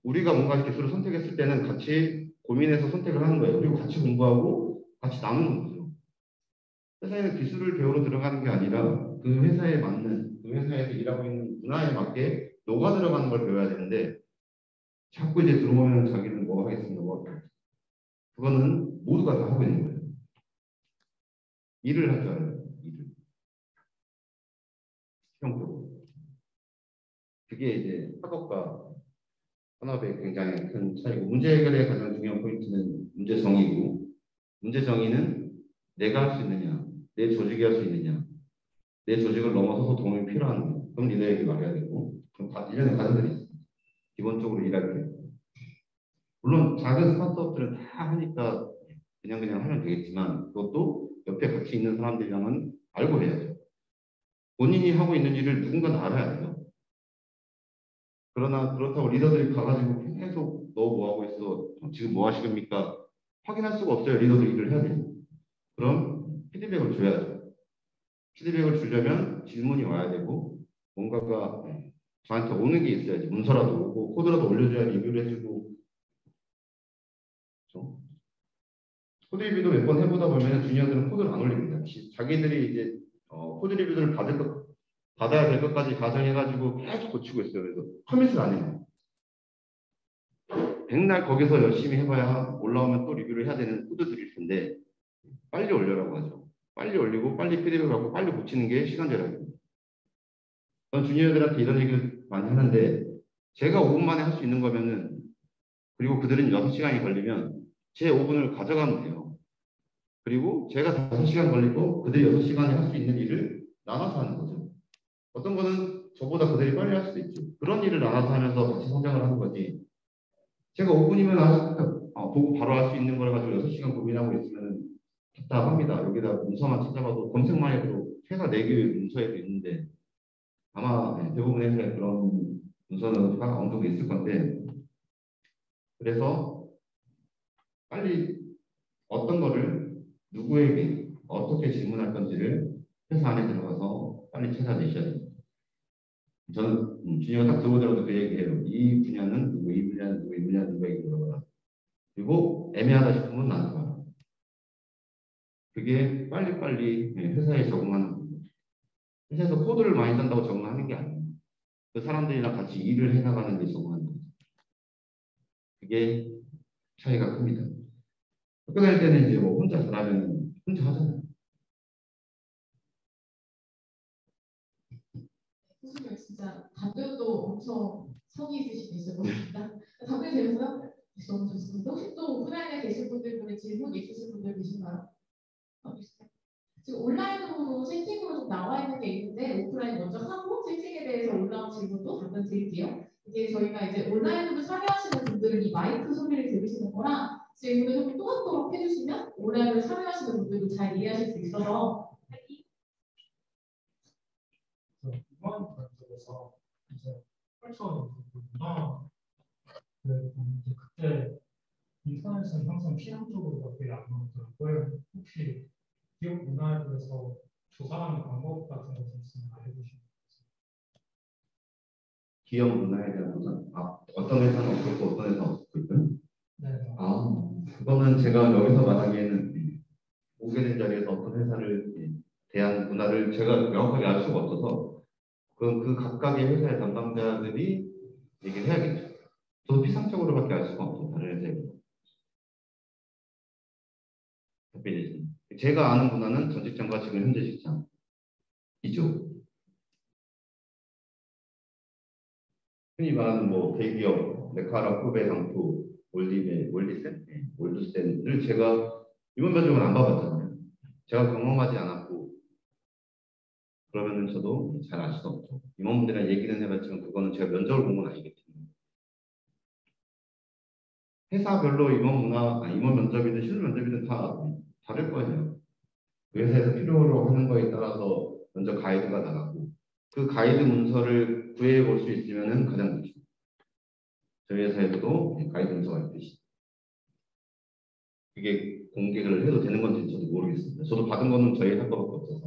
우리가 뭔가 기술을 선택했을 때는 같이 고민해서 선택을 하는 거예요. 그리고 같이 공부하고 같이 나누는 거죠. 회사에는 기술을 배우러 들어가는 게 아니라 그 회사에 맞는 그 회사에서 일하고 있는 문화에 맞게 녹아 들어가는 걸 배워야 되는데 자꾸 이제 들어오면 자기는 뭐 하겠습니다. 뭐 그거는 모두가 다 하고 있는 거예요. 일을 할 줄 알아요. 일을. 실용적으로. 그게 이제 학업과 산업의 굉장히 큰 차이고 문제 해결의 가장 중요한 포인트는 문제 정의고 문제 정의는 내가 할 수 있느냐 내 조직이 할 수 있느냐 내 조직을 넘어서서 도움이 필요한가 그럼 니네에게 말해야 되고 그럼 다 일련의 과정들이 있습니다. 기본적으로 일할 때 물론 작은 스타트업들은 다 하니까 그냥 하면 되겠지만 그것도 옆에 같이 있는 사람들이랑은 알고 해야죠. 본인이 하고 있는 일을 누군가는 알아야 돼요. 그러나 그렇다고 리더들이 가가지고 계속 너 뭐 하고 있어? 지금 뭐 하시겠습니까? 확인할 수가 없어요. 리더들이 일을 해야 돼요. 그럼 피드백을 줘야죠. 피드백을 주려면 질문이 와야 되고 뭔가가 저한테 오는 게 있어야지. 문서라도 오고 코드라도 올려줘야 리뷰를 해주고 그렇죠? 코드 리뷰도 몇 번 해보다 보면 주니어들은 코드를 안 올립니다. 자기들이 이제 코드 리뷰를 받아야 될 것까지 가정해가지고 계속 고치고 있어요. 그래서 커밋을 안 해요. 백날 거기서 열심히 해봐야 올라오면 또 리뷰를 해야 되는 코드들일 텐데 빨리 올려라고 하죠. 빨리 올리고 빨리 피드백 받고 빨리 고치는 게 시간 절약입니다. 저는 주니어들한테 이런 얘기를 많이 하는데 제가 5분 만에 할 수 있는 거면은 그리고 그들은 6시간이 걸리면 제 5분을 가져가면 돼요. 그리고 제가 5시간 걸리고 그들이 6시간에 할 수 있는 일을 나눠서 하는 거죠. 어떤 거는 저보다 그들이 빨리 할 수도 있죠. 그런 일을 나눠서 하면서 같이 성장을 하는 거지. 제가 5분이면 보고 바로 할 수 있는 걸 가지고 6시간 고민하고 있으면 답답합니다. 여기다 문서만 찾아봐도 검색만 해도 회사 4개의 문서에도 있는데 아마 대부분의 회사에 그런 문서는 어느 정도 있을 건데 그래서 빨리 어떤 거를 누구에게 어떻게 질문할 건지를 회사 안에 들어가서 빨리 찾아내셔야 됩니다. 저는 주니어가 딱 들어오더라도 그 얘기해요. 이 분야는 누구, 이 분야는 누구, 이 분야는 누구에게 물어봐라. 그리고 애매하다 싶으면 나한테 와라. 그게 빨리빨리 회사에 적응하는 겁니다. 회사에서 코드를 많이 짠다고 적응하는 게 아니에요. 그 사람들이랑 같이 일을 해나가는 데 적응하는 거죠. 그게 차이가 큽니다. 학교 다닐 때는 이제 뭐 혼자 잘하면 혼자 하잖아요. 교수님 진짜 답변도 엄청 성의 있으신 있을 것 같습니다. 답변 되면서요? 너무 좋습니다. 혹시 또 오프라인에 계신 분들 중에 질문 있으신 분들 계신가요? 지금 온라인으로 채팅으로 좀 나와 있는 게 있는데 오프라인 먼저 하고 채팅에 대해서 올라온 질문도 답변 드릴게요. 이게 저희가 이제 온라인으로 참여하시는 분들은 이 마이크 소리를 들으시는 거랑 질문을 좀 또박또박 해주시면 온라인으로 참여하시는 분들도 잘 이해하실 수 있어서 이번 면접에서 이제 문화 이제 그때 인터넷은 항상 취향적으로밖에 안 나오더라고요. 혹시 기업 문화에 대해서 조사하는 방법 같은 거 있으면 알려주시면 기업 문화에 대한 조사. 어떤 회사는 어떻고 어떤 회사는 어떻고 있든. 네. 그거는 제가 여기서 말하기에는 오게 된 자리에서 어떤 회사를 대한 문화를 제가 명확하게 알 수가 없어서 그 각각의 회사의 담당자들이 얘기를 해야겠죠. 저도 피상적으로밖에 알 수가 없죠. 다른 회사에. 답변이지. 제가 아는 문화는 전 직장과 지금 현재 직장이죠. 흔히 말하는 뭐 대기업, 메카라, 코베, 상투, 월드센을 제가 이번 면접은 안 봐봤잖아요. 제가 경험하지 않았고 그러면은 저도 잘 알 수가 없죠. 임원분들이랑 얘기는 해봤지만 그거는 제가 면접을 본 건 아니기 때문에 회사별로 임원 면접이든 실무 면접이든 다 다를 거예요. 그 회사에서 필요로 하는 거에 따라서 면접 가이드가 나가고 그 가이드 문서를 구해 볼 수 있으면은 가장 좋죠. 저희 회사에서도 가이드 문서가 있듯이 그게 공개를 해도 되는 건지 저도 모르겠습니다. 저도 받은 거는 저희 학과밖에 없어서.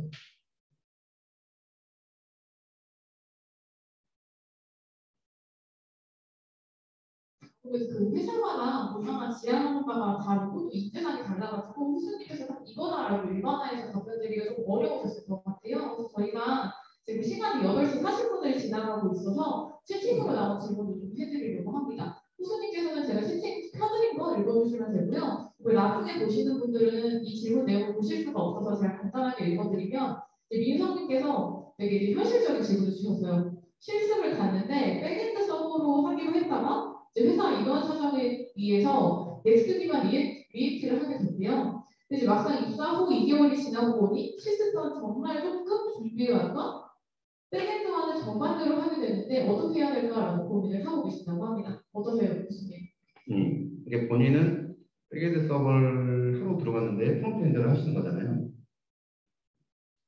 그 회사마다 문화나 지향과가 다르고 또 인재상이 달라가지고 교수님께서 딱 이거다라고 일반화해서 답변드리기가 좀 어려우셨을 것 같아요. 그래서 저희가 지금 시간이 8시 40분을 지나가고 있어서 채팅으로 나온 질문을 좀 해드리려고 합니다. 교수님께서는 제가 채팅 켜드린 거 읽어주시면 되고요. 나중에 보시는 분들은 이 질문 내용을 보실 수가 없어서 제가 간단하게 읽어드리면 민성님께서 되게 이제 현실적인 질문을 주셨어요. 실습을 갔는데 백엔드 서버로 하기로 했다가 회사 인원 사정에 의해서 넥스트 기반 리액트를 하게 됐대요. 근데 이제 막상 입사 후 2개월이 지나고 보니 실습은 정말 조금 준비해왔던 백엔드와는 정반대로 하게 되는데 어떻게 해야 될까라고 고민을 하고 계신다고 합니다. 어떠세요, 교수님? 이게 본인은 백엔드 서버를 하고 들어갔는데 프론트엔드를 하시는 거잖아요.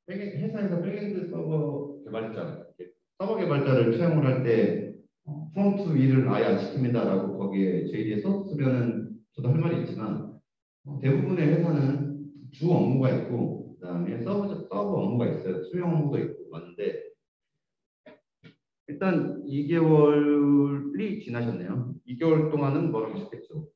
회사에서 백엔드 서버 개발자를 채용을 할 때 프론트 일을 아예 안 시킵니다라고 거기에 JD에 썼으면은 저도 할 말이 있지만 대부분의 회사는 주 업무가 있고 그다음에 서버 업무가 있어요. 수명 업무도 있고 많은데 일단 2개월이 지나셨네요. 2개월 동안은 뭐라고 하셨겠죠?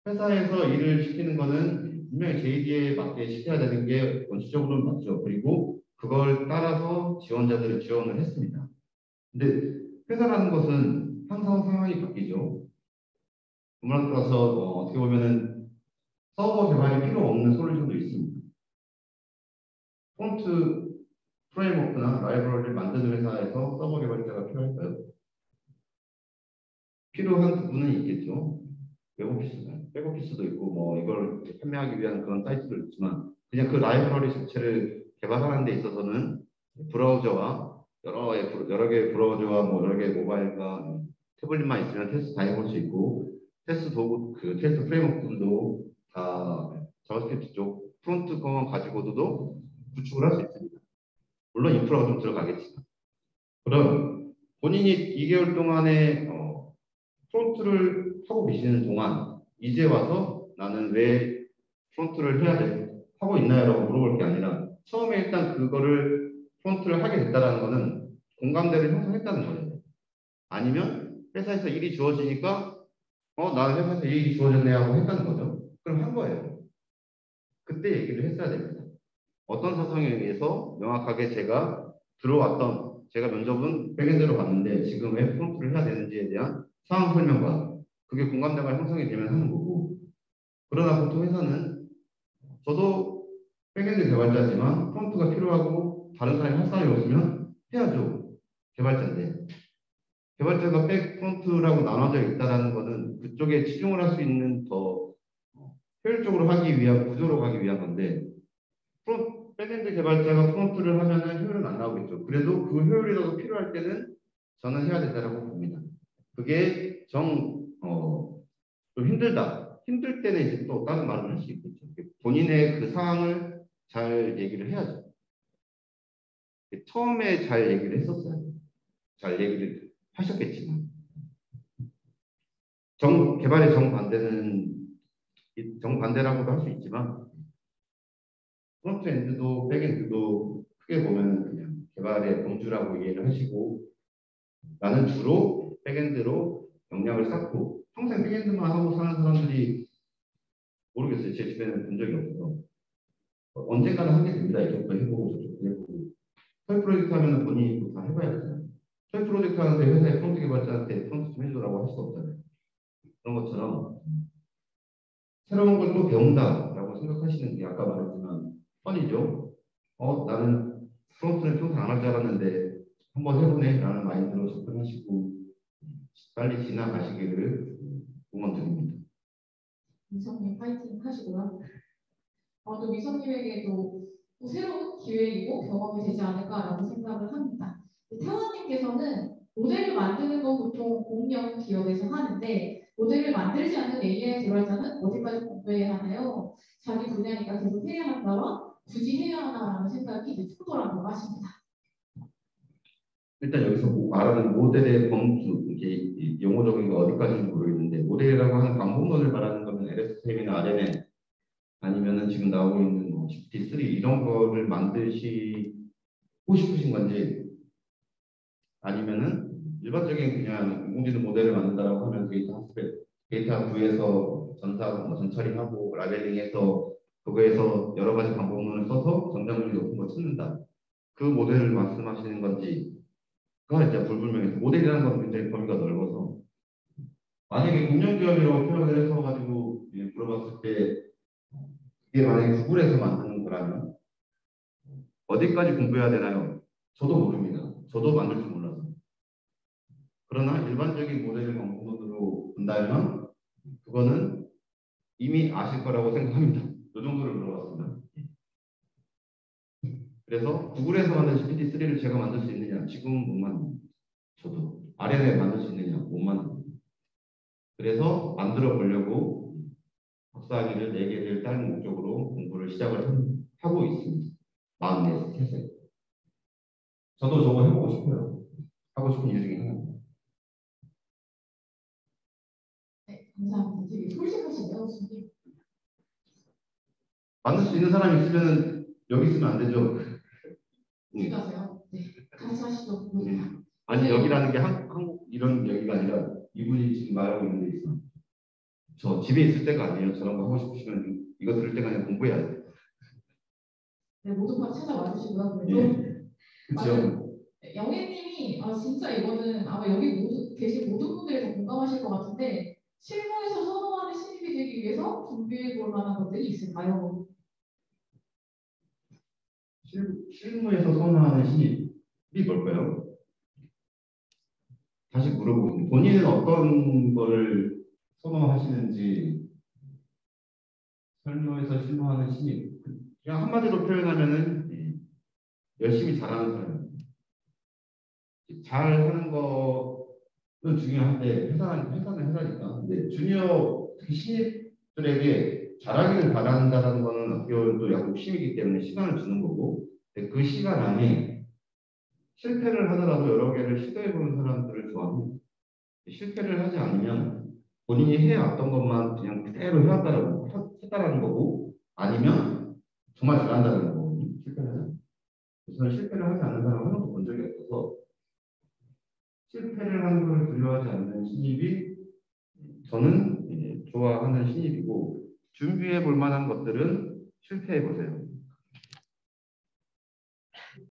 회사에서 일을 시키는 거는 분명히 JD에 맞게 시켜야 되는 게 원칙적으로는 맞죠. 그리고 그걸 따라서 지원자들을 지원을 했습니다. 근데 회사라는 것은 항상 상황이 바뀌죠. 음악 따라서 어떻게 보면은 서버 개발이 필요 없는 솔루션도 있습니다. 폰트 프레임워크나 라이브러리를 만드는 회사에서 서버 개발자가 필요할까요? 필요한 부분은 있겠죠. 백오피스도 있고 뭐 이걸 판매하기 위한 그런 사이트도 있지만 그냥 그 라이브러리 자체를 개발하는 데 있어서는 브라우저와 여러 개의 브라우저와 뭐 여러 개의 모바일과 태블릿만 있으면 테스트 다 해볼 수 있고 테스트 도구 그 테스트 프레임워크들도 다 자바스크립트 쪽 프론트 거만 가지고도 구축을 할 수 있습니다. 물론 인프라가 좀 들어가겠지만 그럼 본인이 2개월 동안에 프론트를 하고 계시는 동안 이제 와서 나는 왜 프론트를 해야 돼? 하고 있나요? 라고 물어볼 게 아니라 처음에 일단 그거를 프론트를 하게 됐다는 거는 공감대를 형성했다는 거예요. 아니면 회사에서 일이 주어지니까 나는 회사에서 일이 주어졌네 하고 했다는 거죠. 그럼 한 거예요. 그때 얘기를 했어야 됩니다. 어떤 사정에 의해서 명확하게 제가 면접은 백엔드로 갔는데 지금 왜 프론트를 해야 되는지에 대한 상황 설명과 그게 공감대가 형성이 되면 하는 거고 그러나 보통 회사는 저도 백엔드 개발자지만 프론트가 필요하고 다른 사람이 할 사람이 없으면 해야죠. 개발자인데 개발자가 백 프론트라고 나눠져 있다는 것은 그쪽에 치중을 할 수 있는 더 효율적으로 하기 위한 구조로 가기 위한 건데 백엔드 개발자가 프론트를 하면은 효율은 안 나오겠죠. 그래도 그 효율이라도 필요할 때는 저는 해야 된다고 봅니다. 그게 좀 힘들다. 힘들 때는 이제 또 다른 말을 할 수 있겠죠. 본인의 그 상황을 잘 얘기를 해야죠. 처음에 잘 얘기를 했었어요. 잘 얘기를 하셨겠지만. 개발의 정반대라고도 할 수 있지만, 프론트엔드도 백엔드도 크게 보면 그냥 개발의 범주라고 이해를 하시고, 나는 주로 백엔드로 역량을 쌓고, 평생 백엔드만 하고 사는 사람들이 모르겠어요. 제 주변에는 본 적이 없어서. 언젠가는 하게 됩니다. 이쪽도 해보고 저쪽도 해보고. 토이 프로젝트 하면 본인이 다 해봐야 되잖아요. 토이 프로젝트 하는데 회사의 프론트 개발자한테 프론트 좀 해주라고 할 수 없잖아요. 그런 것처럼 새로운 걸 또 배운다라고 생각하시는 게 아까 말했지만 뻔이죠. 나는 프론트는 평생 안 할 줄 알았는데 한번 해보네 라는 마인드로 접근하시고 빨리 지나가시기를 응원드립니다. 미성님 파이팅 하시고요. 또 미성님에게도 또 새로운 기회이고 경험이 되지 않을까라고 생각을 합니다. 태원님께서는 모델을 만드는 건 보통 공룡 기업에서 하는데 모델을 만들지 않는 AI 개발자는 어디까지 공부해야 하나요? 자기 분야니까 계속 해야 한다와 굳이 해야 하나라는 생각이 이제 크더라고 하십니다. 일단 여기서 말하는 모델의 범주, 이게 용어적인 게 어디까지인지 모르겠는데 모델이라고 하는 방법론을 말하는 거면 LSTM이나 RNN 아니면은 지금 나오고 있는 뭐 GPT-3 이런 거를 만드시고 싶으신 건지 아니면은 일반적인 그냥 인공지능 모델을 만든다라고 하면 데이터 구해서 전처리하고 라벨링해서 그거에서 여러 가지 방법론을 써서 정답률이 높은 걸 찾는다. 그 모델을 말씀하시는 건지 그건 이제 불분명해서 모델이라는 건 굉장히 범위가 넓어서 만약에 공룡기업이라고 표현을 해서 가지고 물어봤을 때 이게 만약에 구글에서 만드는 거라면 어디까지 공부해야 되나요? 저도 모릅니다. 저도 만들 줄 몰라서. 그러나 일반적인 모델을 방법론으로 본다면 그거는 이미 아실 거라고 생각합니다. 이 정도를 물어봤습니다. 그래서 구글에서 만든 GPT-3를 제가 만들 수 있느냐? 지금은 못 만듭니다. 저도 RNN에 만들 수 있느냐? 못 만듭니다. 그래서 만들어 보려고 박사학위를 4개를 따는 목적으로 공부를 시작을 하고 있습니다. 43세. 저도 저거 해보고 싶어요. 하고 싶은 이유 중에 하나입니다. 네, 감사합니다. 되게 솔직하시네요, 선생님. 만들 수 있는 사람이 있으면 여기 있으면 안 되죠. 어디 가세요? 네, 같이 하시죠. 아니 여기라는 게 한국 이런 여기가 아니라 이분이 지금 말하고 있는 데 있어. 저 집에 있을 때가 아니에요. 저런 거 하고 싶으시면 이거 들을 때가 아니라 공부해야 돼요. 네, 모두 다 찾아와 주시고요. 예. 그래도 그렇죠. 영애님이 진짜 이거는 아마 여기 계신 모든 분들이 다 공감하실 것 같은데 실무에서 선호하는 신입이 되기 위해서 준비해 볼 만한 것들이 있을까요? 실무에서 선호하는 신입이 뭘까요? 다시 물어보고 본인은 어떤 거를 선호하시는지 실무에서 실무하는 신입 그냥 한마디로 표현하면은 열심히 잘하는 사람 잘하는 거는 중요한데 회사는 회사니까 근데 주니어 특히 신입들에게 잘하기를 바란다는 거는 어떻게 보면 또 욕심이기 때문에 시간을 주는 거고 근데 그 시간 안에 실패를 하더라도 여러 개를 시도해보는 사람들을 좋아합니다. 실패를 하지 않으면 본인이 해왔던 것만 그냥 그대로 했다라는 거고 아니면 정말 잘한다는 거거든요. 실패를 하지 그래서 실패를 하지 않는 사람은 한 번도 본 적이 없어서 실패를 하는 걸 두려워하지 않는 신입이 저는 좋아하는 신입이고 준비해 볼 만한 것들은 실패해 보세요.